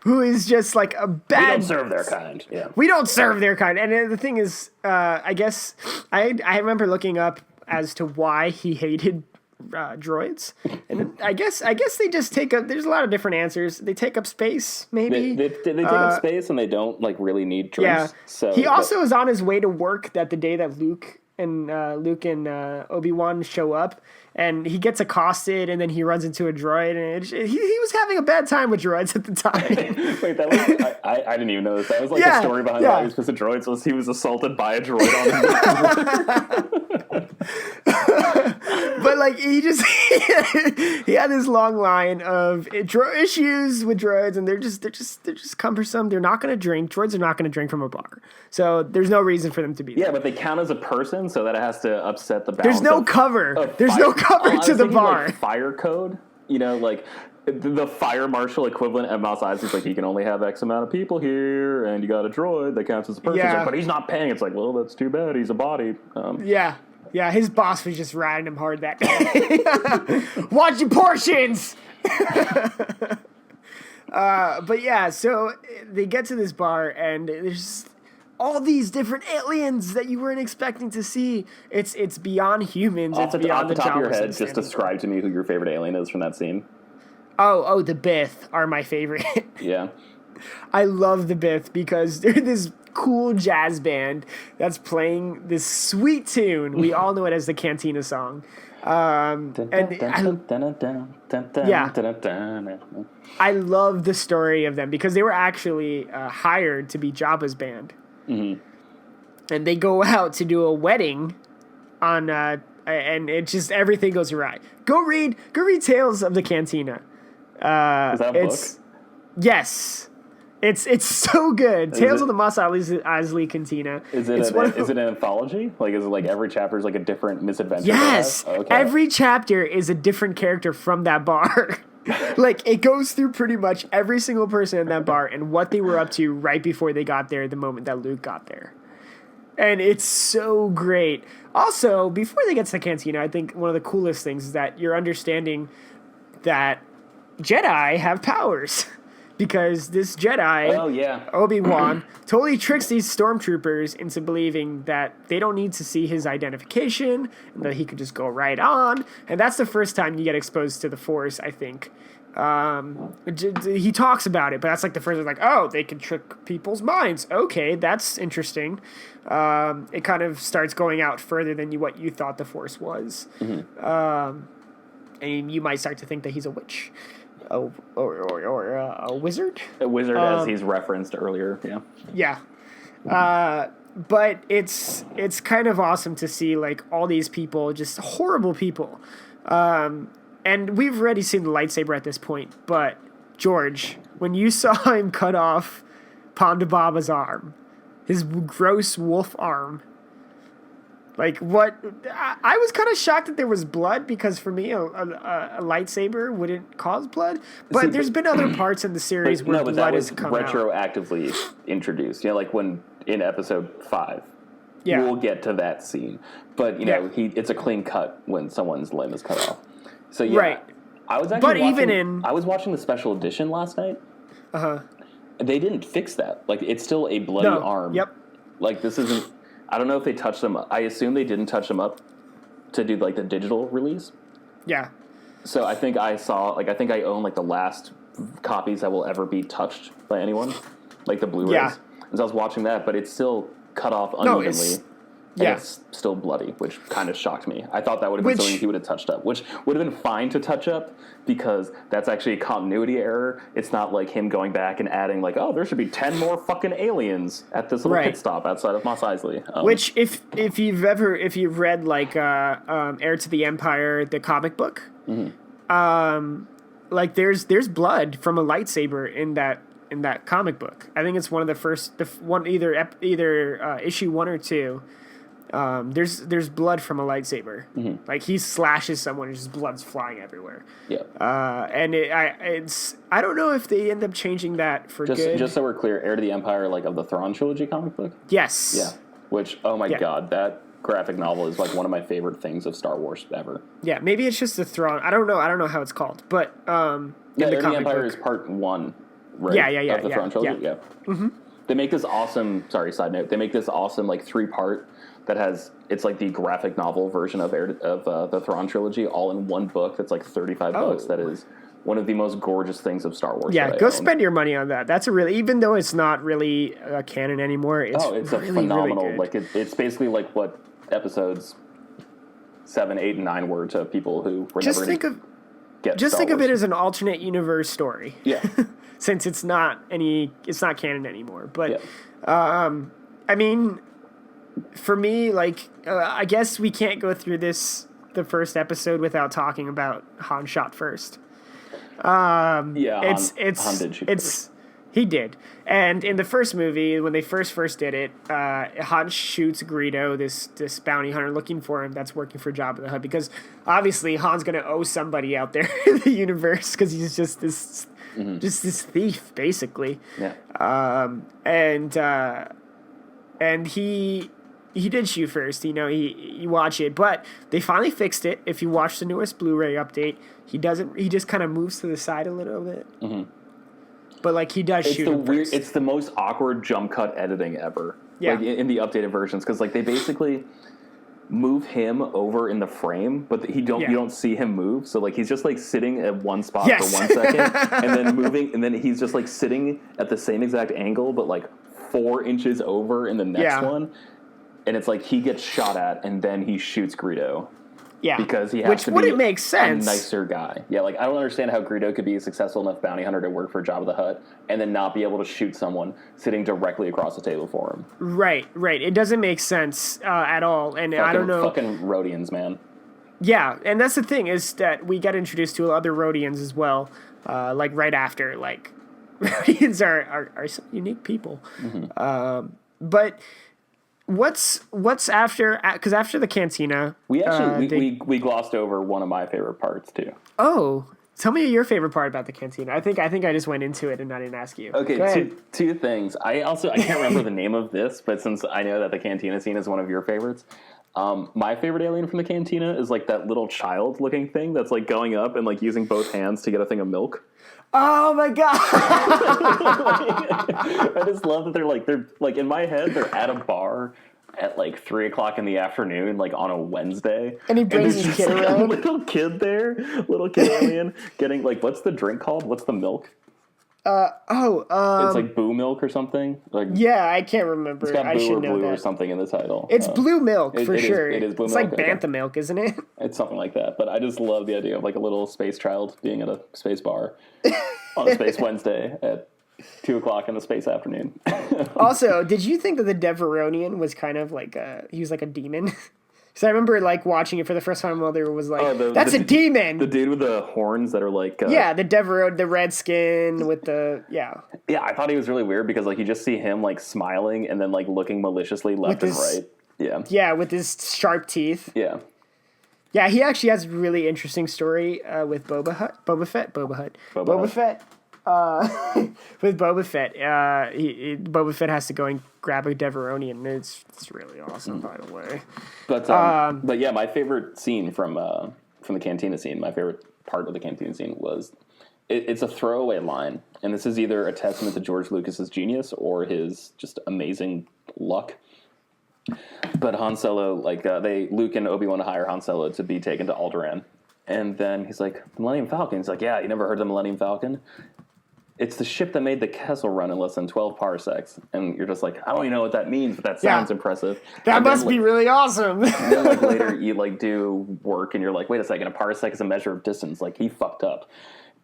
who is just like a bad. We don't serve their kind. Yeah, we don't serve their kind. And the thing is, I guess I remember looking up as to why he hated droids, and I guess they just take up. There's a lot of different answers. They take up space, maybe. They take up space, and they don't like really need drinks. Yeah. So he also is on his way to work that the day that Luke and Obi-Wan show up, and he gets accosted, and then he runs into a droid, and he was having a bad time with droids at the time. Wait, that was I didn't even know this. That was like the story behind why he was pissed at droids was he was assaulted by a droid on him. But like he just he had this long line of issues with droids, and they're just cumbersome. They're not going to drink. Droids are not going to drink from a bar, so there's no reason for them to be there. Yeah, but they count as a person, so that it has to upset the balance. There's no cover. There's no cover to the bar. Like fire code, like the fire marshal equivalent at Mos Eisley's like, he can only have X amount of people here, and you got a droid that counts as a person. Yeah. It's like, but he's not paying. It's like, well, that's too bad. He's a body. Yeah, his boss was just riding him hard that day. Watch your portions! But yeah, so they get to this bar, and there's all these different aliens that you weren't expecting to see. It's beyond humans. Off It's beyond the top of your Jawas head, and just standing. describe to me who your favorite alien is from that scene. Oh, the Bith are my favorite. Yeah. I love the Bith because they're this cool jazz band that's playing this sweet tune. We all know it as the Cantina song. I love the story of them because they were actually hired to be Jabba's band. Mm-hmm. And they go out to do a wedding on, and it just, everything goes awry. Go read Tales of the Cantina. Is that a book? Yes. It's so good. Tales of the Mos Eisley Cantina. Is it an anthology? Like, is it like every chapter is like a different misadventure? Yes. Okay. Every chapter is a different character from that bar. Like, it goes through pretty much every single person in that bar and what they were up to right before they got there, the moment that Luke got there. And it's so great. Also, before they get to the Cantina, I think one of the coolest things is that you're understanding that Jedi have powers. Because this Jedi, Obi-Wan, totally tricks these stormtroopers into believing that they don't need to see his identification and that he could just go right on. And that's the first time you get exposed to the Force, I think. He talks about it, but that's like the first, like, oh, they can trick people's minds. Okay, that's interesting. It kind of starts going out further than what you thought the Force was. Mm-hmm. And you might start to think that he's a witch. Or a wizard? A wizard, as he's referenced earlier, yeah. Yeah. But it's kind of awesome to see, like, all these people, just horrible people. And we've already seen the lightsaber at this point, but, George, when you saw him cut off Ponda Baba's arm, his gross wolf arm, like, what? I was kind of shocked that there was blood because for me, a lightsaber wouldn't cause blood. But there's been other parts in the series where blood has come out. Retroactively introduced. Like when in episode 5. Yeah. We'll get to that scene. But, it's a clean cut when someone's limb is cut off. So, yeah. Right. I was watching the special edition last night. Uh-huh. They didn't fix that. Like, it's still a bloody arm. Yep. Like, this isn't... I don't know if they touched them up. I assume they didn't touch them up to do, like, the digital release. Yeah. So I think I own, like, the last copies that will ever be touched by anyone. Like, the Blu-rays. Yeah. And so I was watching that, but it's still cut off unevenly. It's still bloody, which kind of shocked me. I thought that would have been something he would have touched up, which would have been fine to touch up because that's actually a continuity error. It's not like him going back and adding like, oh, there should be 10 more fucking aliens at this little pit stop outside of Mos Eisley. Which, if you've read like Heir to the Empire, the comic book, like there's blood from a lightsaber in that comic book. I think it's one of the first, either issue 1 or 2. There's blood from a lightsaber. Mm-hmm. Like he slashes someone and just blood's flying everywhere. Yeah. And I don't know if they end up changing that for good. Just so we're clear, Heir to the Empire, like of the Thrawn trilogy comic book. Yes. Yeah. Which, oh my god, that graphic novel is like one of my favorite things of Star Wars ever. Yeah, maybe it's just the Thrawn. I don't know how it's called, but Heir to the Empire is part 1. Right? Yeah. Of the Thrawn trilogy. Yeah. Mm-hmm. They make this awesome. Sorry, side note. They make this awesome like 3-part. It's like the graphic novel version of the Thrawn trilogy, all in one book. That's like $35. That is one of the most gorgeous things of Star Wars. Yeah, go spend your money on that. That's even though it's not really canon anymore. It's really, a phenomenal. Really like it's basically like what episodes 7, 8, and 9 were to people who were just never think of it as an alternate universe story. Yeah, since it's not canon anymore. But I mean. For me, like, I guess we can't go through this the first episode without talking about Han shot first. Han did shoot first. He did. And in the first movie, when they first did it, Han shoots Greedo, this bounty hunter looking for him that's working for Jabba the Hutt, because obviously Han's going to owe somebody out there in the universe because he's just this thief, basically. Yeah. And he did shoot first. You know, you watch it, but they finally fixed it. If you watch the newest Blu-ray update, he just kind of moves to the side a little bit. Mm-hmm. But like he does shoot him first. It's the most awkward jump cut editing ever. Yeah. Like in the updated versions, because like they basically move him over in the frame, but you don't see him move. So like he's just like sitting at one spot for 1 second, and then moving, and then he's just like sitting at the same exact angle, but like 4 inches over in the next one. And it's like he gets shot at, and then he shoots Greedo. Yeah, because he has to be wouldn't make sense. A nicer guy. Yeah, like I don't understand how Greedo could be a successful enough bounty hunter to work for Jabba the Hutt and then not be able to shoot someone sitting directly across the table for him. Right. It doesn't make sense at all, and I don't know. Fucking Rhodians, man. Yeah, and that's the thing is that we get introduced to other Rhodians as well, like right after. Like Rhodians are some unique people, but. What's after? Because after the cantina, we actually we glossed over one of my favorite parts too. Oh, tell me your favorite part about the cantina. I think I just went into it and I didn't ask you. Okay, two things. I can't remember the name of this, but since I know that the cantina scene is one of your favorites, my favorite alien from the cantina is like that little child looking thing that's like going up and like using both hands to get a thing of milk. Oh my god! I just love that they're like in my head they're at a bar at like 3:00 in the afternoon, like on a Wednesday, and he brings his kid around. A little kid alien getting like what's the drink called? What's the milk? It's like Boo Milk or something. Like yeah, I can't remember. It's got I Boo should or know Blue that. or something in the title. It's Blue Milk for sure. It is Blue It's Milk. like Bantha Milk, isn't it? It's something like that. But I just love the idea of like a little space child being at a space bar on a Space Wednesday at 2:00 in the space afternoon. Also, did you think that the Deveronian was kind of like he was like a demon? So I remember like watching it for the first time. Mother was like, "That's a demon." The dude with the horns that are like the the red skin with the Yeah, I thought he was really weird because like you just see him like smiling and then like looking maliciously left and right. Yeah, with his sharp teeth. Yeah, he actually has a really interesting story with Boba Fett. With Boba Fett, Boba Fett has to go and grab a Deveronian. It's really awesome, by the way. But yeah, my favorite scene from the cantina scene, my favorite part of the cantina scene was it's a throwaway line, and this is either a testament to George Lucas's genius or his just amazing luck. But Han Solo, Luke and Obi-Wan hire Han Solo to be taken to Alderaan, and then he's like, Millennium Falcon. He's like, yeah, you never heard of the Millennium Falcon? It's the ship that made the Kessel Run in less than 12 parsecs. And you're just like, I don't even know what that means, but that sounds impressive. That must be really awesome. And then like later you like do work and you're like, wait a second, a parsec is a measure of distance. Like he fucked up.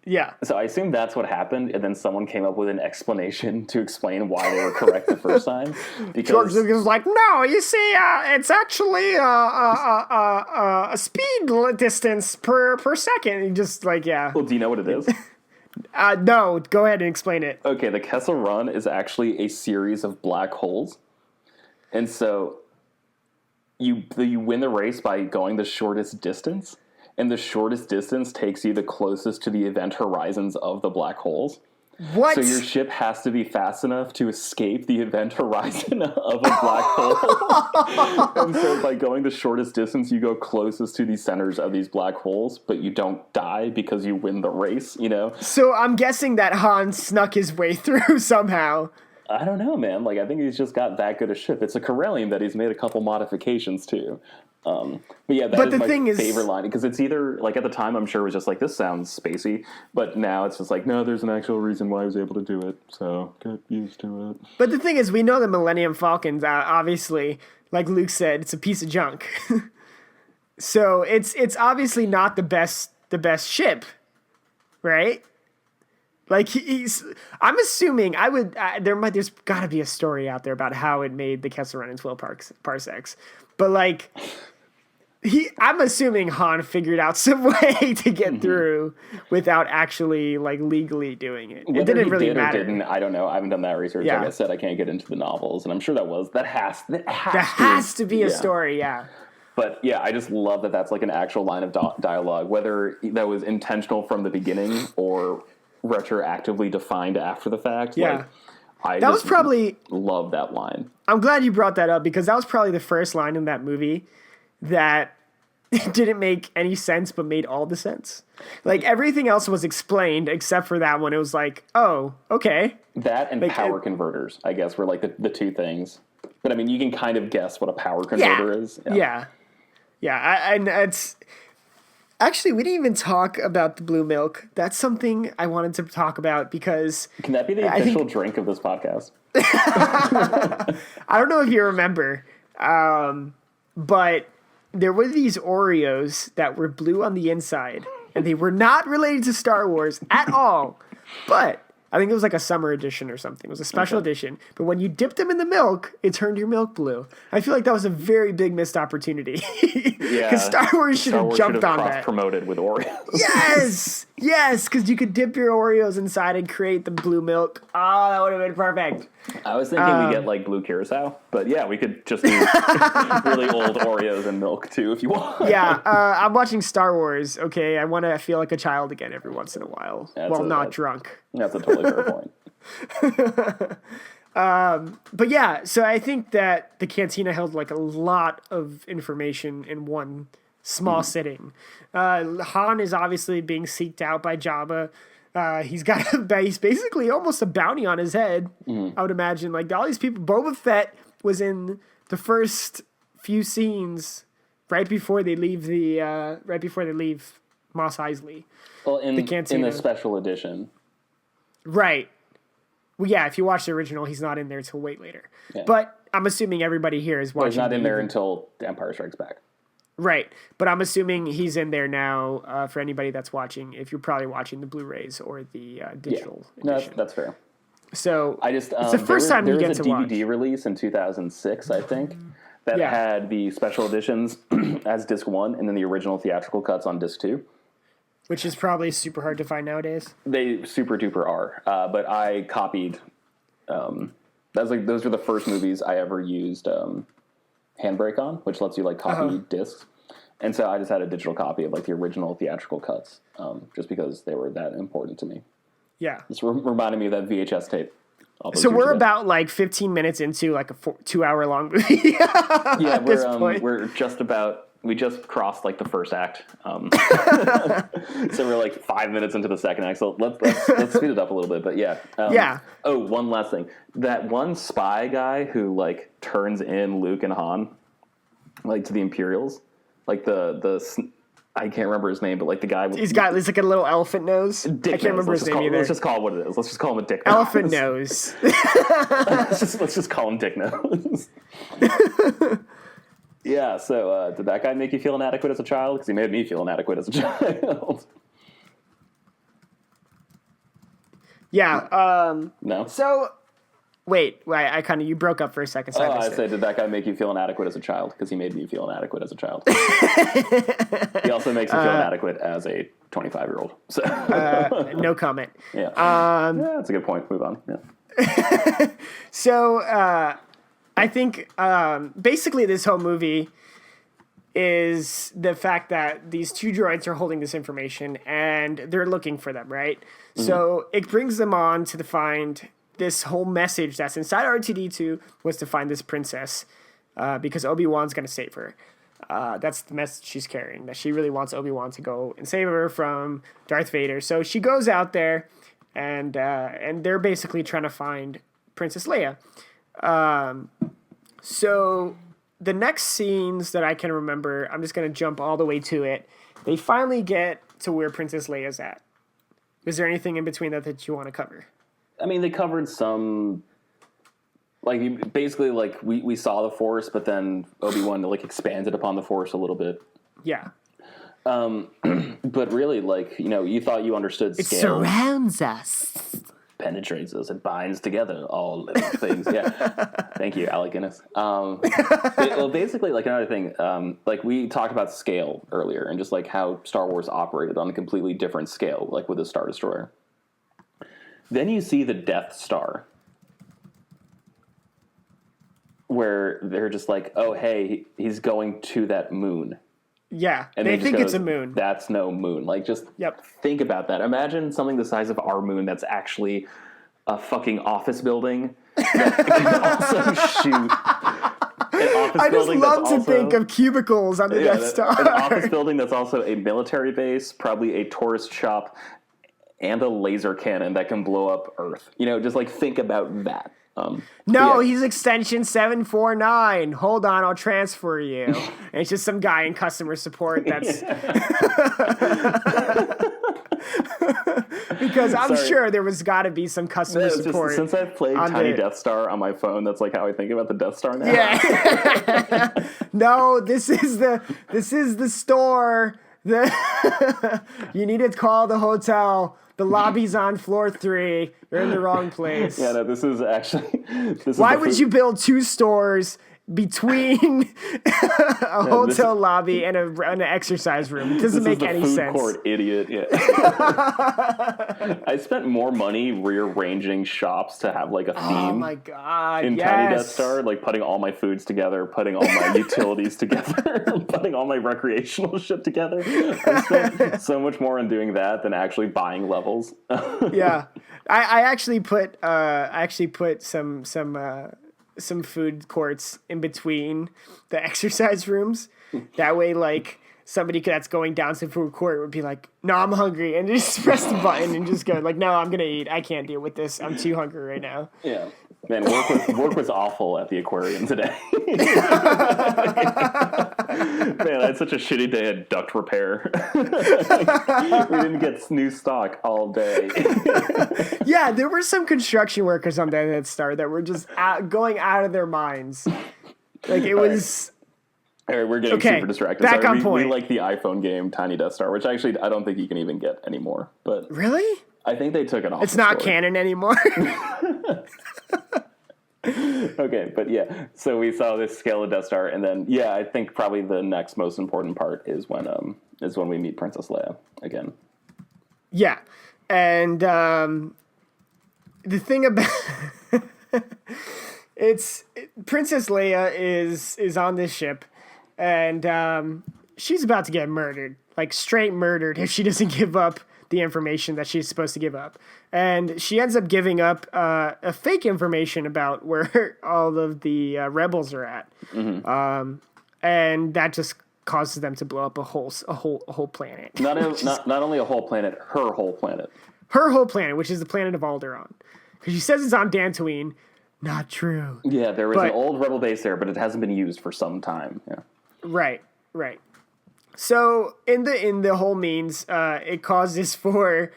Yeah. So I assume that's what happened, and then someone came up with an explanation to explain why they were correct the first time. Because George Lucas was like, no, you see, it's actually a speed distance per second. And just like, yeah. Well, do you know what it is? No, go ahead and explain it. Okay, the Kessel Run is actually a series of black holes. And so you win the race by going the shortest distance, and the shortest distance takes you the closest to the event horizons of the black holes. What? So your ship has to be fast enough to escape the event horizon of a black hole. And so by going the shortest distance, you go closest to the centers of these black holes, but you don't die because you win the race, you know? So I'm guessing that Han snuck his way through somehow. I don't know, man. Like, I think he's just got that good a ship. It's a Corellian that he's made a couple modifications to. But yeah, that is my favorite line, because it's either, like, at the time, I'm sure it was just like, this sounds spacey, but now it's just like, no, there's an actual reason why he was able to do it, so get used to it. But the thing is, we know the Millennium Falcons, obviously, like Luke said, it's a piece of junk. So it's obviously not the best ship, right? Like I'm assuming there's got to be a story out there about how it made the Kessel Run in 12 parsecs, but like I'm assuming Han figured out some way to get through without actually like legally doing it. Whether It didn't he really did matter. or didn't, I don't know. I haven't done that research. Yeah. Like I said, I can't get into the novels, and I'm sure that has to be a story, yeah. But yeah, I just love that that's like an actual line of dialogue, whether that was intentional from the beginning or retroactively defined after the fact. Yeah. Like, That was probably... love that line. I'm glad you brought that up because that was probably the first line in that movie that didn't make any sense but made all the sense. Like, everything else was explained except for that one. It was like, oh, okay. That and like, power converters, I guess, were like the two things. But I mean, you can kind of guess what a power converter is. Yeah. And it's... Actually, we didn't even talk about the blue milk. That's something I wanted to talk about because... Can that be the official drink of this podcast? I don't know if you remember, but there were these Oreos that were blue on the inside, and they were not related to Star Wars at all. But I think it was like a summer edition or something. It was a special edition. But when you dipped them in the milk, it turned your milk blue. I feel like that was a very big missed opportunity. Because Star Wars should have jumped on that. Promoted with Yes, Oreos. because you could dip your Oreos inside and create the blue milk. Oh, that would have been perfect. I was thinking we get like blue curacao, but yeah, we could just do really old Oreos and milk too if you want. Yeah, I'm watching Star Wars. Okay, I want to feel like a child again every once in a while, not drunk. That's a totally fair point. But yeah, so I think that the cantina held like a lot of information in one small sitting. Han is obviously being seeked out by Jabba. He's basically almost a bounty on his head. I would imagine, like all these people. Boba Fett was in the first few scenes right before they leave Mos Eisley. Well, in the cantina. In the special edition, right? Well, yeah. If you watch the original, he's not in there till way later. Yeah. But I'm assuming everybody here is watching. He's not in there until Empire Strikes Back. Right, but I'm assuming he's in there now for anybody that's watching, if you're probably watching the Blu-rays or the digital edition. No, that's fair. So I just it's the first time you get to watch. There was a DVD release in 2006, I think, that had the special editions as disc 1 and then the original theatrical cuts on disc 2. Which is probably super hard to find nowadays. They super duper are, but I copied. Those were the first movies I ever used Handbrake on, which lets you like copy discs. And so I just had a digital copy of like the original theatrical cuts, just because they were that important to me. Yeah. It's reminded me of that VHS tape. So we're about like 15 minutes into like a 2-hour long movie. Yeah, we just crossed like the first act. So we're like 5 minutes into the second act. So let's speed it up a little bit. But yeah. Yeah. Oh, one last thing. That one spy guy who like turns in Luke and Han, like to the Imperials, like the I can't remember his name, but like the guy with he's like a little elephant nose. Dick I can't remember his name either. Let's just call it what it is. Let's just call him a dick elephant nose. let's just call him Dick Nose. Yeah, so did that guy make you feel inadequate as a child? Because he made me feel inadequate as a child. Yeah. No? So, wait, you broke up for a second. So I said, did that guy make you feel inadequate as a child? Because he made me feel inadequate as a child. He also makes you feel inadequate as a 25-year-old. So. No comment. Yeah. Yeah, that's a good point. Move on. Yeah. So, I think basically this whole movie is the fact that these two droids are holding this information and they're looking for them, right? Mm-hmm. So it brings them on to find this whole message that's inside R2-D2 was to find this princess because Obi-Wan's going to save her. That's the message she's carrying, that she really wants Obi-Wan to go and save her from Darth Vader. So she goes out there and they're basically trying to find Princess Leia. So the next scenes that I can remember, I'm just going to jump all the way to it. They finally get to where Princess Leia's at. Is there anything in between that you want to cover? I mean, they covered some, like, basically, like, we saw the Force, but then Obi-Wan, like, expanded upon the Force a little bit. Yeah. But really, like, you know, you thought you understood scale. It surrounds us. penetrates us. It binds together all living things. Yeah. Thank you, Alec Guinness. Well, basically, like another thing, like we talked about scale earlier and just like how Star Wars operated on a completely different scale, like with a Star Destroyer. Then you see the Death Star, where they're just like, oh, hey, he's going to that moon. Yeah, And they just think goes, it's a moon. That's no moon. Like, just Yep. think about that. Imagine something the size of our moon that's actually a fucking office building that can also shoot. An office I just building love that's to also, think of cubicles on the Death Star. An office building that's also a military base, probably a tourist shop, and a laser cannon that can blow up Earth. You know, just like think about that. No, yeah. he's extension 749. Hold on, I'll transfer you. And it's just some guy in customer support that's... Because I'm sure there was got to be some customer support. Since I've played Tiny Death Star on my phone, that's like how I think about the Death Star now. Yeah. No, this is the store. You need to call the hotel. The lobby's on floor 3. You're in the wrong place. Yeah, no, this is actually... Why would you build 2 stores between a hotel lobby and an exercise room? It doesn't make any sense. Food court, idiot. Yeah. I spent more money rearranging shops to have like a theme. Oh my god! In Tiny Death Star, like putting all my foods together, putting all my utilities together, putting all my recreational shit together. I spent so much more on doing that than actually buying levels. Yeah, I actually put some food courts in between the exercise rooms. That way, like, somebody that's going down to the food court would be like, no, I'm hungry. And just press the button and just go like, no, I'm going to eat. I can't deal with this. I'm too hungry right now. Yeah. Man, work was awful at the aquarium today. Man, I had such a shitty day at duct repair. We didn't get new stock all day. Yeah, there were some construction workers on that Death Star that were just going out of their minds. Like, it was... All right, we're getting super distracted. Back on point. We like the iPhone game Tiny Death Star, which actually I don't think you can even get anymore. But really? I think they took it off. It's not canon anymore. Okay, but yeah, so we saw this scale of Death Star, and then yeah, I think probably the next most important part is when we meet Princess Leia again. Yeah, and the thing about Princess Leia is on this ship, and she's about to get murdered, like straight murdered, if she doesn't give up the information that she's supposed to give up. And she ends up giving up a fake information about where all of the rebels are at. Mm-hmm. And that just causes them to blow up a whole planet. Not only a whole planet, her whole planet. Her whole planet, which is the planet of Alderaan. Because she says it's on Dantooine. Not true. Yeah, there was an old rebel base there, but it hasn't been used for some time. Yeah. Right. So in the whole means, it causes for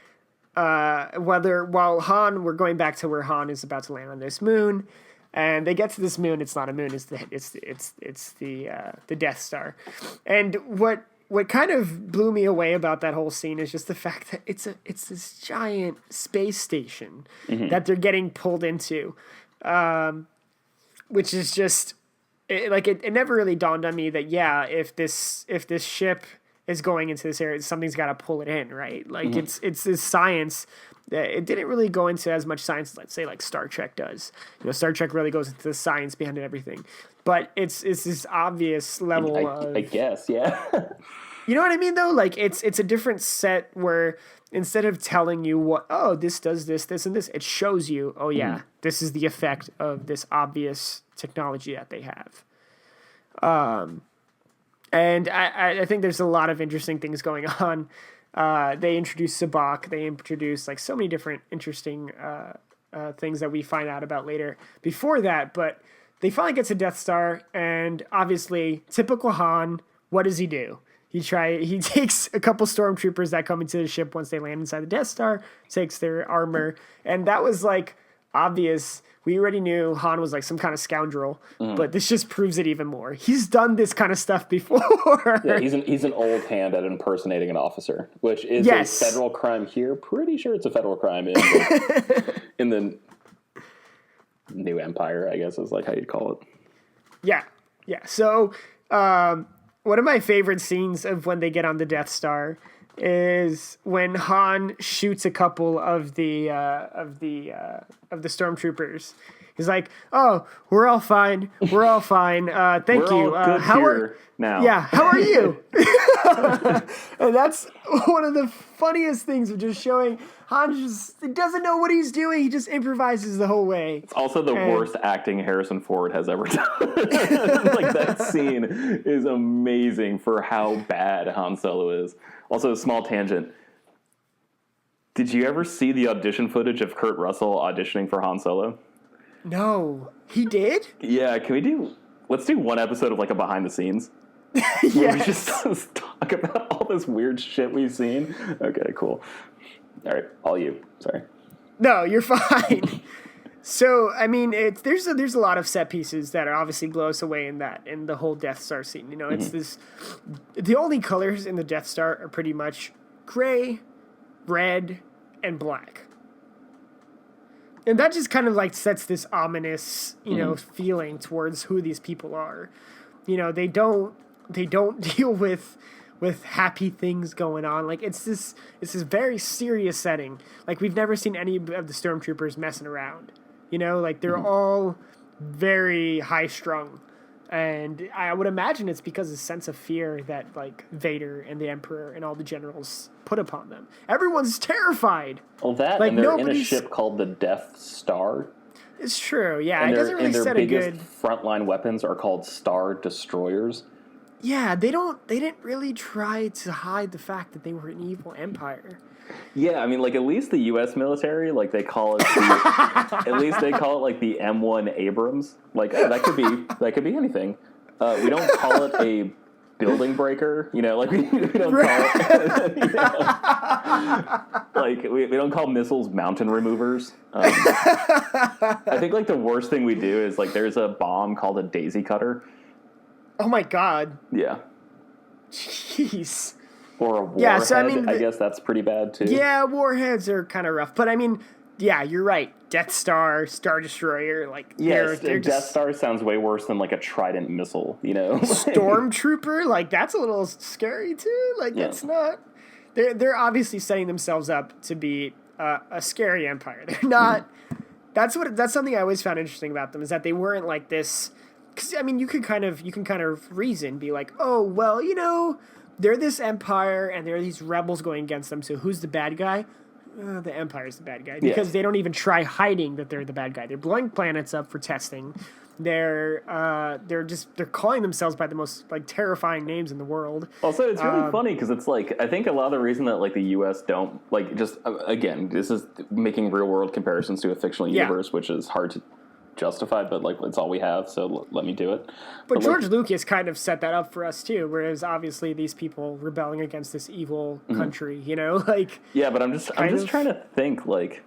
we're going back to where Han is about to land on this moon, and they get to this moon. It's not a moon. It's the Death Star. And what kind of blew me away about that whole scene is just the fact that it's this giant space station that they're getting pulled into, which is just. It never really dawned on me that if this ship is going into this area, something's got to pull it in, right? Like it's this science that it didn't really go into as much science, let's say, like Star Trek does. You know, Star Trek really goes into the science behind everything, but it's this obvious level of, I guess, yeah. You know what I mean, though? Like it's a different set where instead of telling you this does this, this, and this, it shows you, this is the effect of this obvious technology that they have. And I think there's a lot of interesting things going on. They introduce Sabak. They introduce like so many different interesting things that we find out about later before that. But they finally get to Death Star, and obviously, typical Han, what does he do? He takes a couple stormtroopers that come into the ship once they land inside the Death Star, takes their armor, and that was like obvious. We already knew Han was like some kind of scoundrel, but this just proves it even more. He's done this kind of stuff before. Yeah, he's an old hand at impersonating an officer, which is a federal crime here. Pretty sure it's a federal crime in the New Empire, I guess is like how you'd call it. Yeah. So, one of my favorite scenes of when they get on the Death Star is when Han shoots a couple of the stormtroopers. He's like, "Oh, we're all fine. Thank we're you. All good how here are now? Yeah, how are you?" And that's one of the funniest things of just showing Han just doesn't know what he's doing. He just improvises the whole way. It's also the worst acting Harrison Ford has ever done. Like, that scene is amazing for how bad Han Solo is. Also, a small tangent. Did you ever see the audition footage of Kurt Russell auditioning for Han Solo? No, he did? Yeah, let's do one episode of like a behind the scenes. Yes. Where we just talk about all this weird shit we've seen. Okay, cool. All right, all you. Sorry. No, you're fine. So, I mean, there's a lot of set pieces that are obviously blow us away in the whole Death Star scene. You know, it's the only colors in the Death Star are pretty much gray, red, and black. And that just kind of like sets this ominous, feeling towards who these people are. You know, they don't deal with happy things going on. Like, it's this very serious setting. Like, we've never seen any of the stormtroopers messing around. You know, like, they're all very high strung. And I would imagine it's because of the sense of fear that, like, Vader and the Emperor and all the generals put upon them. Everyone's terrified. Well, and they're in a ship called the Death Star. It's true, yeah. It doesn't really set a good... And their biggest frontline weapons are called Star Destroyers. Yeah, they didn't really try to hide the fact that they were an evil empire. Yeah, I mean, like, at least the U.S. military, like, they call it at least they call it, like, the M1 Abrams. Like, that could be anything. We don't call it a building breaker, you know, like, we don't call it, you know, like, we don't call missiles mountain removers. I think, like, the worst thing we do is, like, there's a bomb called a daisy cutter. Oh my god. Yeah. Jeez. Or a warhead, so, I guess that's pretty bad, too. Yeah, warheads are kind of rough. But, I mean, yeah, you're right. Death Star, Star Destroyer, like... Yes, Death Star sounds way worse than, like, a Trident missile, you know? Stormtrooper? Like, that's a little scary, too. Like, that's not... They're obviously setting themselves up to be a scary empire. They're not... That's something I always found interesting about them, is that they weren't like this... Because, I mean, you can kind of reason, be like, oh, well, you know... They're this empire, and there are these rebels going against them, so who's the bad guy? The Empire's the bad guy. Because they don't even try hiding that they're the bad guy. They're blowing planets up for testing. They're calling themselves by the most, like, terrifying names in the world. Also, it's really funny, because it's, like, I think a lot of the reason that, like, the U.S. don't, like, just, again, this is making real-world comparisons to a fictional universe, which is hard to justify, but like it's all we have, so let me do it. But George Lucas kind of set that up for us too, whereas obviously these people rebelling against this evil country, you know, like but I'm just trying to think, like,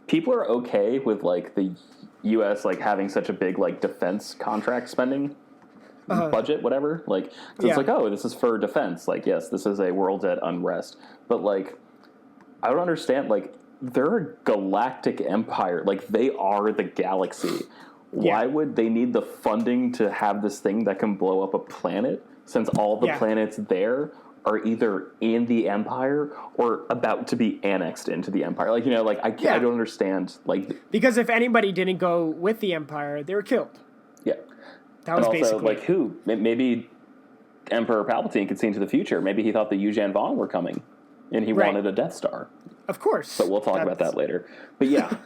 people are okay with like the U.S. like having such a big like defense contract spending budget, whatever, like it's like, oh, this is for defense, like, yes, this is a world at unrest, but like I don't understand, like, they're a galactic empire. Like, they are the galaxy. Why would they need the funding to have this thing that can blow up a planet, since all the planets there are either in the empire or about to be annexed into the empire? Like, you know, like, I don't understand. Like, because if anybody didn't go with the empire, they were killed. Yeah. That was basically... like, who? Maybe Emperor Palpatine could see into the future. Maybe he thought the Yuuzhan Vong were coming, and he wanted a Death Star. Of course. But we'll talk about that later. But yeah,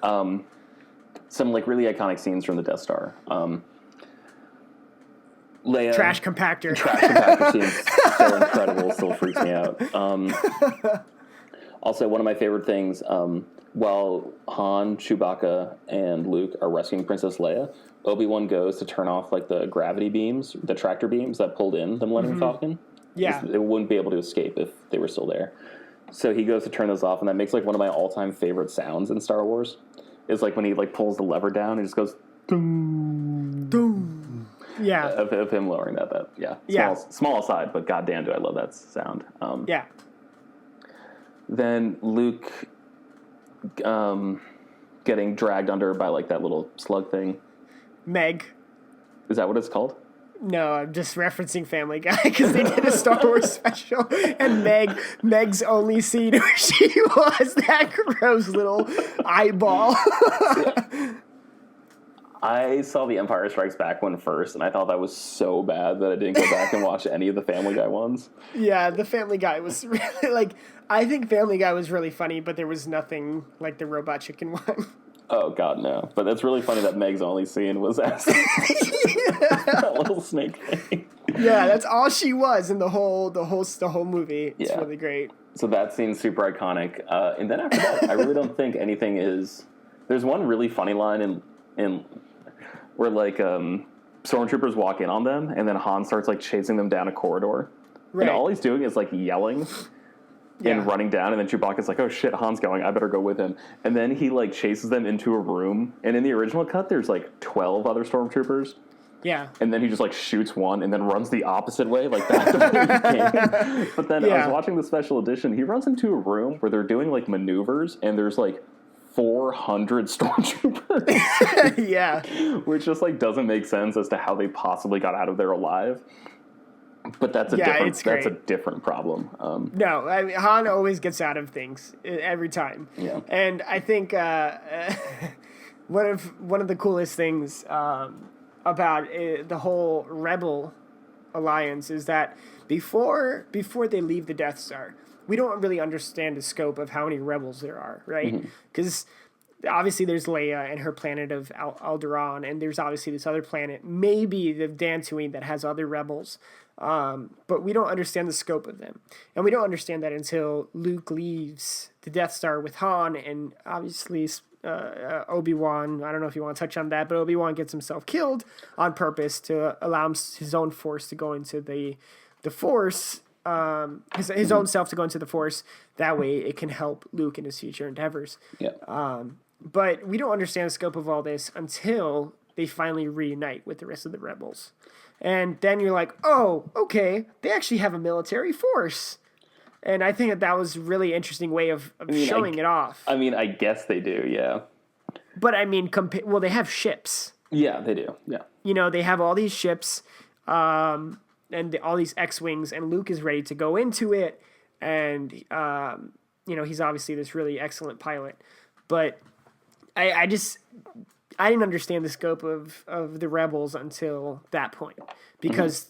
some like really iconic scenes from the Death Star. Leia... Trash compactor scenes, still incredible, still freaks me out. Also, one of my favorite things, while Han, Chewbacca, and Luke are rescuing Princess Leia, Obi-Wan goes to turn off like the gravity beams, the tractor beams that pulled in the Millennium Falcon. Yeah. It wouldn't be able to escape if they were still there. So he goes to turn those off, and that makes like one of my all-time favorite sounds in Star Wars. is like when he like pulls the lever down and just goes doom, Doom. Yeah. Of him lowering that. Yeah. Small aside, but goddamn, do I love that sound. Yeah. Then Luke, getting dragged under by like that little slug thing. Meg. Is that what it's called? No, I'm just referencing Family Guy because they did a Star Wars special, and Meg's only scene where she was that gross little eyeball. I saw The Empire Strikes Back one first, and I thought that was so bad that I didn't go back and watch any of the Family Guy ones. Yeah, the Family Guy was really like, I think Family Guy was really funny, but there was nothing like the Robot Chicken one. Oh God, no! But it's really funny that Meg's only scene was that little snake thing. Yeah, that's all she was in the whole movie. It's really great. So that scene's super iconic. And then after that, I really don't think anything is. There's one really funny line in where like stormtroopers walk in on them, and then Han starts like chasing them down a corridor, and all he's doing is like yelling. And running down, and then Chewbacca's like, oh shit, Han's going, I better go with him. And then he like chases them into a room, and in the original cut there's like 12 other stormtroopers. Yeah. And then he just like shoots one and then runs the opposite way, like back to where he came. But then I was watching the special edition, he runs into a room where they're doing like maneuvers, and there's like 400 stormtroopers. Yeah. Which just like doesn't make sense as to how they possibly got out of there alive. But that's a different problem. No, I mean, Han always gets out of things every time. Yeah. And I think one of the coolest things about the whole Rebel alliance is that before they leave the Death Star, we don't really understand the scope of how many rebels there are, right? Because obviously there's Leia and her planet of Alderaan, and there's obviously this other planet, maybe the Dantooine, that has other rebels. But we don't understand the scope of them. And we don't understand that until Luke leaves the Death Star with Han, and obviously Obi-Wan, I don't know if you want to touch on that, but Obi-Wan gets himself killed on purpose to allow his own force to go into the Force, his own self to go into the Force. That way it can help Luke in his future endeavors. Yeah. But we don't understand the scope of all this until they finally reunite with the rest of the rebels. And then you're like, oh, okay, they actually have a military force. And I think that was a really interesting way of showing it off. I mean, I guess they do, yeah. But I mean, they have ships. Yeah, they do, yeah. You know, they have all these ships and all these X-Wings, and Luke is ready to go into it. And, he's obviously this really excellent pilot. But I didn't understand the scope of the rebels until that point, because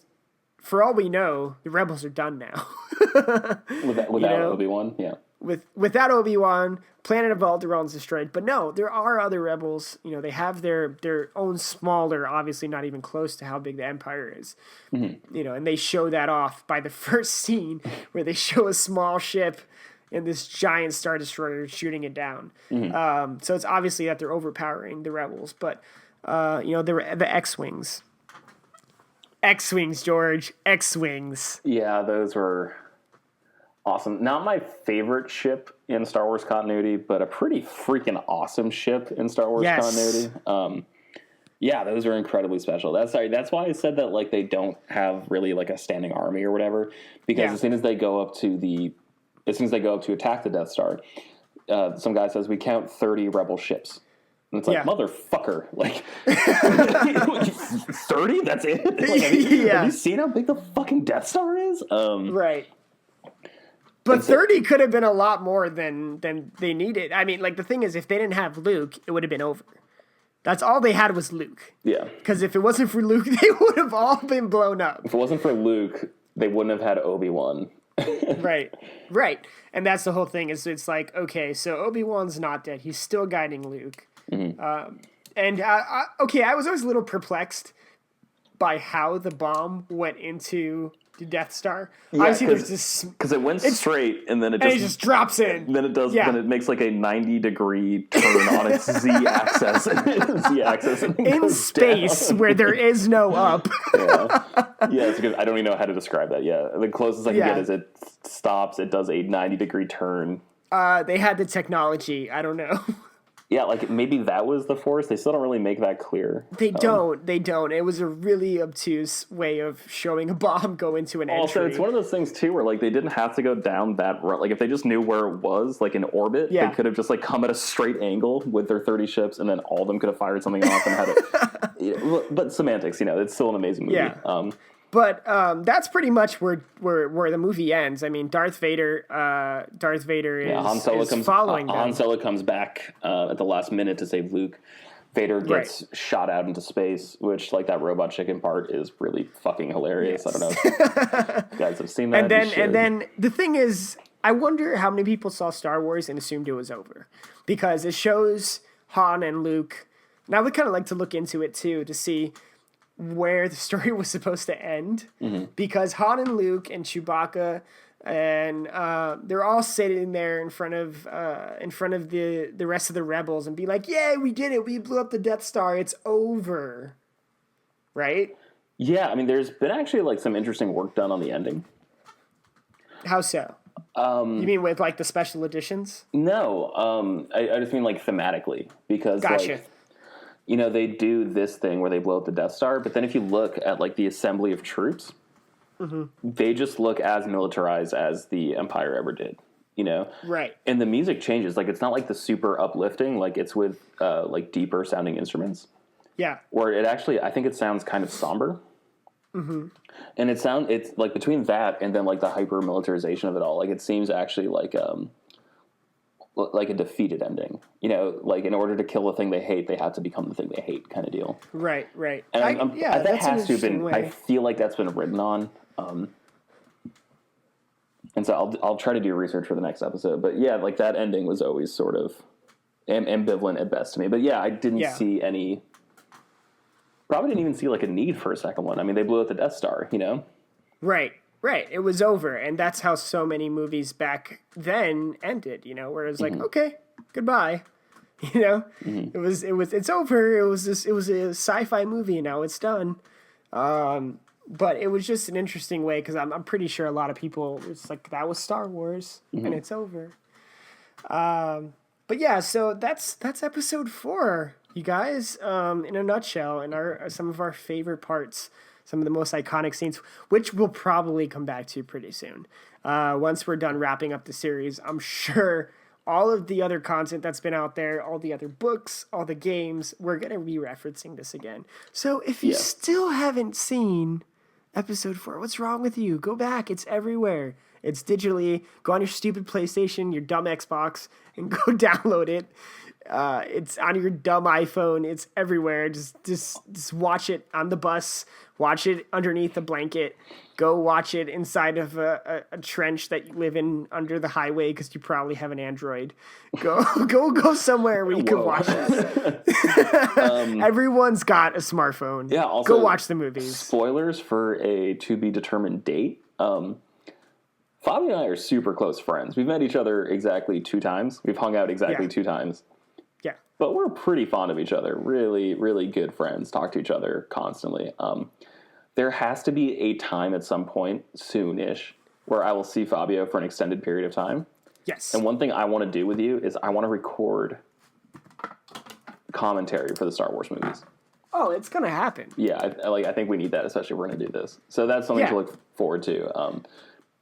for all we know, the rebels are done now. without Obi-Wan, yeah. Without Obi-Wan, planet of Alderaan's destroyed. But no, there are other rebels. You know, they have their own smaller, obviously not even close to how big the Empire is. You know, and they show that off by the first scene where they show a small ship and this giant Star Destroyer shooting it down. So it's obviously that they're overpowering the rebels. But, the X-Wings. X-Wings, George. X-Wings. Yeah, those were awesome. Not my favorite ship in Star Wars continuity, but a pretty freaking awesome ship in Star Wars continuity. Yeah, those are incredibly special. That's why I said that like they don't have really like a standing army or whatever, because as soon as they go up to attack the Death Star, some guy says we count 30 rebel ships. And it's like, motherfucker, like 30? That's it? Like, have you seen how big the fucking Death Star is? Right. But 30 could have been a lot more than they needed. I mean, like, the thing is, if they didn't have Luke, it would have been over. That's all they had was Luke. Yeah. Because if it wasn't for Luke, they would have all been blown up. If it wasn't for Luke, they wouldn't have had Obi-Wan. Right. And that's the whole thing. Is it's like, okay, so Obi-Wan's not dead. He's still guiding Luke. I was always a little perplexed by how the bomb went into the Death Star. Yeah, because it went straight and then it just drops in. Then it does. Yeah. Then it makes like a 90-degree turn on its z-axis. In space down. Where there is no up. It's good. I don't even know how to describe that. Yeah, the closest I can get is it stops. It does a 90-degree turn. They had the technology. I don't know. Yeah, like maybe that was the Force. They still don't really make that clear. They don't. They don't. It was a really obtuse way of showing a bomb go into an Also, entry. it's one of those things too where like they didn't have to go down that road. Like if they just knew where it was, like in orbit, Yeah. they could have just like come at a straight angle with their 30 ships, and then all of them could have fired something off and had it. Yeah, but semantics, it's still an amazing movie. Yeah. But that's pretty much where the movie ends. I mean, Darth Vader is following them. Han Solo comes back at the last minute to save Luke. Vader gets shot out into space, which like that robot chicken part is really fucking hilarious. Yes. I don't know if you guys have seen that. And then the thing is, I wonder how many people saw Star Wars and assumed it was over, because it shows Han and Luke. And I would kind of like to look into it too to see where the story was supposed to end, because Han and Luke and Chewbacca and they're all sitting there in front of the rest of the rebels and be like, "Yeah, we did it. We blew up the Death Star. It's over." Right? Yeah, I mean, there's been actually like some interesting work done on the ending. How so? You mean with like the special editions? No, I just mean like thematically, because Gotcha. like, they do this thing where they blow up the Death Star, but then if you look at like the assembly of troops, they just look as militarized as the Empire ever did, Right. And the music changes. Like it's not like the super uplifting, like it's with like deeper sounding instruments. Yeah. Where it actually, I think it sounds kind of somber. And it's like between that and then like the hyper militarization of it all, like it seems actually like a defeated ending. Like in order to kill the thing they hate, they have to become the thing they hate, kind of deal. Right. And that that's has to have been. way. I feel like that's been written on. And so I'll try to do research for the next episode. But yeah, like that ending was always sort of ambivalent at best to me. But yeah, I didn't see any. Probably didn't even see like a need for a second one. I mean, they blew up the Death Star, Right. It was over, and that's how so many movies back then ended. Where it was like, okay, goodbye. It's over. It was a sci-fi movie. Now it's done. But it was just an interesting way, because I'm pretty sure a lot of people, it's like, that was Star Wars and it's over. But yeah, so that's episode 4, you guys, in a nutshell, and some of our favorite parts, some of the most iconic scenes, which we'll probably come back to pretty soon. Once we're done wrapping up the series, I'm sure all of the other content that's been out there, all the other books, all the games, we're going to be referencing this again. So if you still haven't seen episode 4, what's wrong with you? Go back. It's everywhere. It's digitally. Go on your stupid PlayStation, your dumb Xbox, and go download it. It's on your dumb iPhone. It's everywhere. Just watch it on the bus. Watch it underneath a blanket. Go watch it inside of a trench that you live in under the highway, because you probably have an Android. Go somewhere where you can watch this. Everyone's got a smartphone. Yeah. Also, go watch the movies. Spoilers for a to be determined date. Fabi and I are super close friends. We've met each other exactly 2 times. We've hung out exactly 2 times. Yeah. But we're pretty fond of each other. Really, really good friends. Talk to each other constantly. There has to be a time at some point, soon-ish, where I will see Fabio for an extended period of time. Yes. And one thing I want to do with you is I want to record commentary for the Star Wars movies. Oh, it's going to happen. Yeah, I think we need that, especially if we're going to do this. So that's something to look forward to.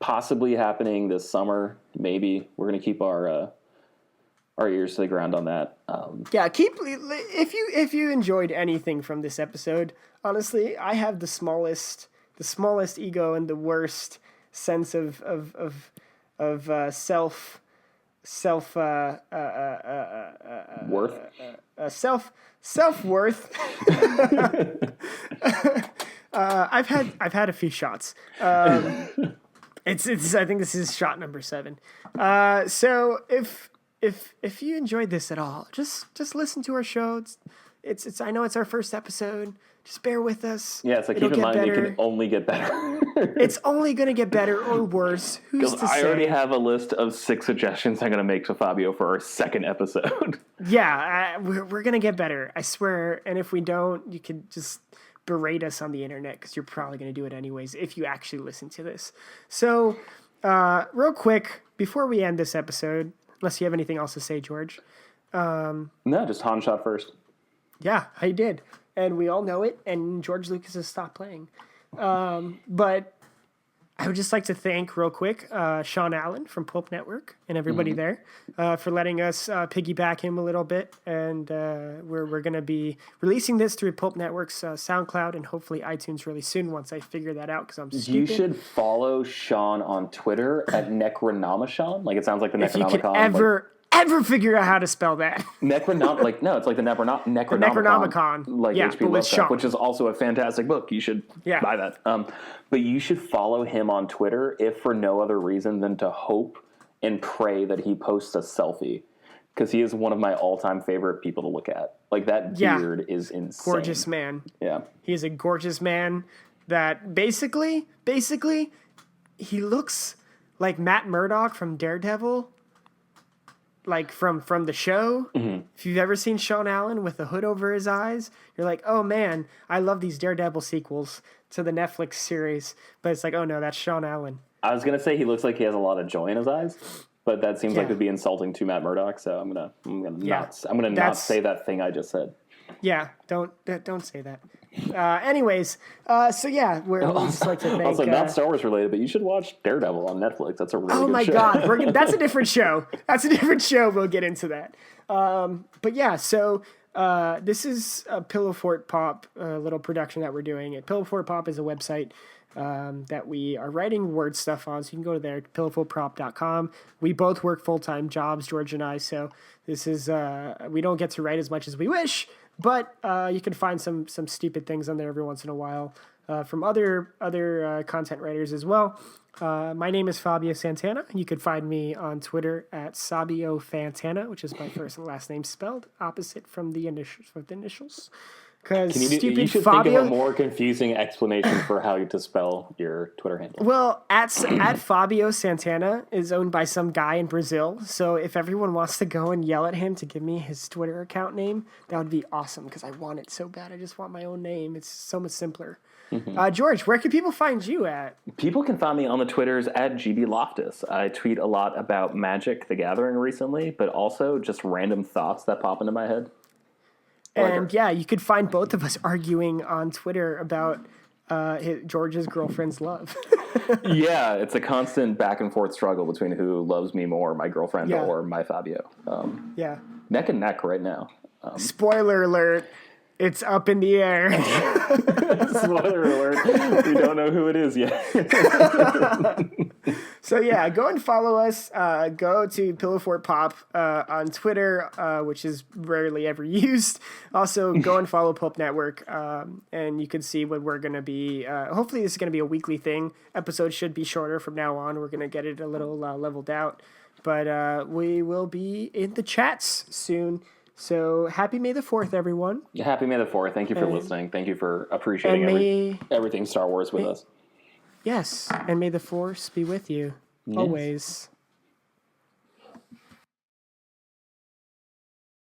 Possibly happening this summer, maybe. We're going to keep our ears to the ground on that. If you enjoyed anything from this episode, honestly, I have the smallest ego and the worst sense of self worth. Self-worth. I've had a few shots. It's I think this is shot number 7. So if you enjoyed this at all, just listen to our show. It's I know it's our first episode. Just bear with us. Yeah, so keep in mind it can only get better. It's only going to get better or worse. Who's to say? I already have a list of 6 suggestions I'm going to make to Fabio for our second episode. Yeah, we're going to get better. I swear. And if we don't, you can just berate us on the internet, because you're probably going to do it anyways if you actually listen to this. So, real quick, before we end this episode, unless you have anything else to say, George, No, just Han shot first. Yeah, I did. And we all know it, and George Lucas has stopped playing. But I would just like to thank, real quick, Sean Allen from Pulp Network and everybody there for letting us piggyback him a little bit. And we're going to be releasing this through Pulp Network's SoundCloud and hopefully iTunes really soon once I figure that out because I'm stupid. You should follow Sean on Twitter at Necronomicon. Like, it sounds like the if you Necronomicon. can ever figure out how to spell that. No, it's like the Necronomicon. Necronomicon. Like Yeah, H.P. but with Lovecraft, Sean. which is also a fantastic book. You should buy that. But you should follow him on Twitter, if for no other reason than to hope and pray that he posts a selfie. Because he is one of my all-time favorite people to look at. Like, that beard is insane. Gorgeous man. Yeah. He is a gorgeous man that basically, he looks like Matt Murdock from Daredevil. Like from the show. Mm-hmm. If you've ever seen Sean Allen with a hood over his eyes, you're like, oh man, I love these Daredevil sequels to the Netflix series. But it's like, oh no, that's Sean Allen. I was gonna say he looks like he has a lot of joy in his eyes, but that seems like it'd be insulting to Matt Murdock. So I'm gonna not say that thing I just said. Yeah, don't say that. Anyways, so yeah, we'll just like to thank. Also, not Star Wars related, but you should watch Daredevil on Netflix. That's a really good show. Oh my God, that's a different show. That's a different show. We'll get into that. But yeah, so this is a Pillow Fort Pop little production that we're doing. Pillow Fort Pop is a website that we are writing word stuff on. So you can go there, pillowfortprop.com. We both work full-time jobs, George and I. So this is we don't get to write as much as we wish. But you can find some stupid things on there every once in a while from other content writers as well. My name is Fabio Santana. You could find me on Twitter at Sabio Fantana, which is my first and last name spelled opposite from the initials. Because you should Fabio, think of a more confusing explanation for how to spell your Twitter handle. Well, at Fabio Santana is owned by some guy in Brazil. So if everyone wants to go and yell at him to give me his Twitter account name, that would be awesome because I want it so bad. I just want my own name. It's so much simpler. Mm-hmm. George, where can people find you at? People can find me on the Twitters at GB Loftus. I tweet a lot about Magic the Gathering recently, but also just random thoughts that pop into my head. And yeah, you could find both of us arguing on Twitter about George's girlfriend's love. Yeah, it's a constant back and forth struggle between who loves me more, my girlfriend or my Fabio. Neck and neck right now. Spoiler alert. It's up in the air. Spoiler alert. We don't know who it is yet. So yeah, go and follow us. Go to Pillow Fort Pop on Twitter, which is rarely ever used. Also, go and follow Pulp Network, and you can see what we're going to be. Hopefully, this is going to be a weekly thing. Episodes should be shorter from now on. We're going to get it a little leveled out. But we will be in the chats soon. So happy May the 4th, everyone. Happy May the 4th. Thank you for listening. Thank you for appreciating everything Star Wars with us. Yes, and may the Force be with you always.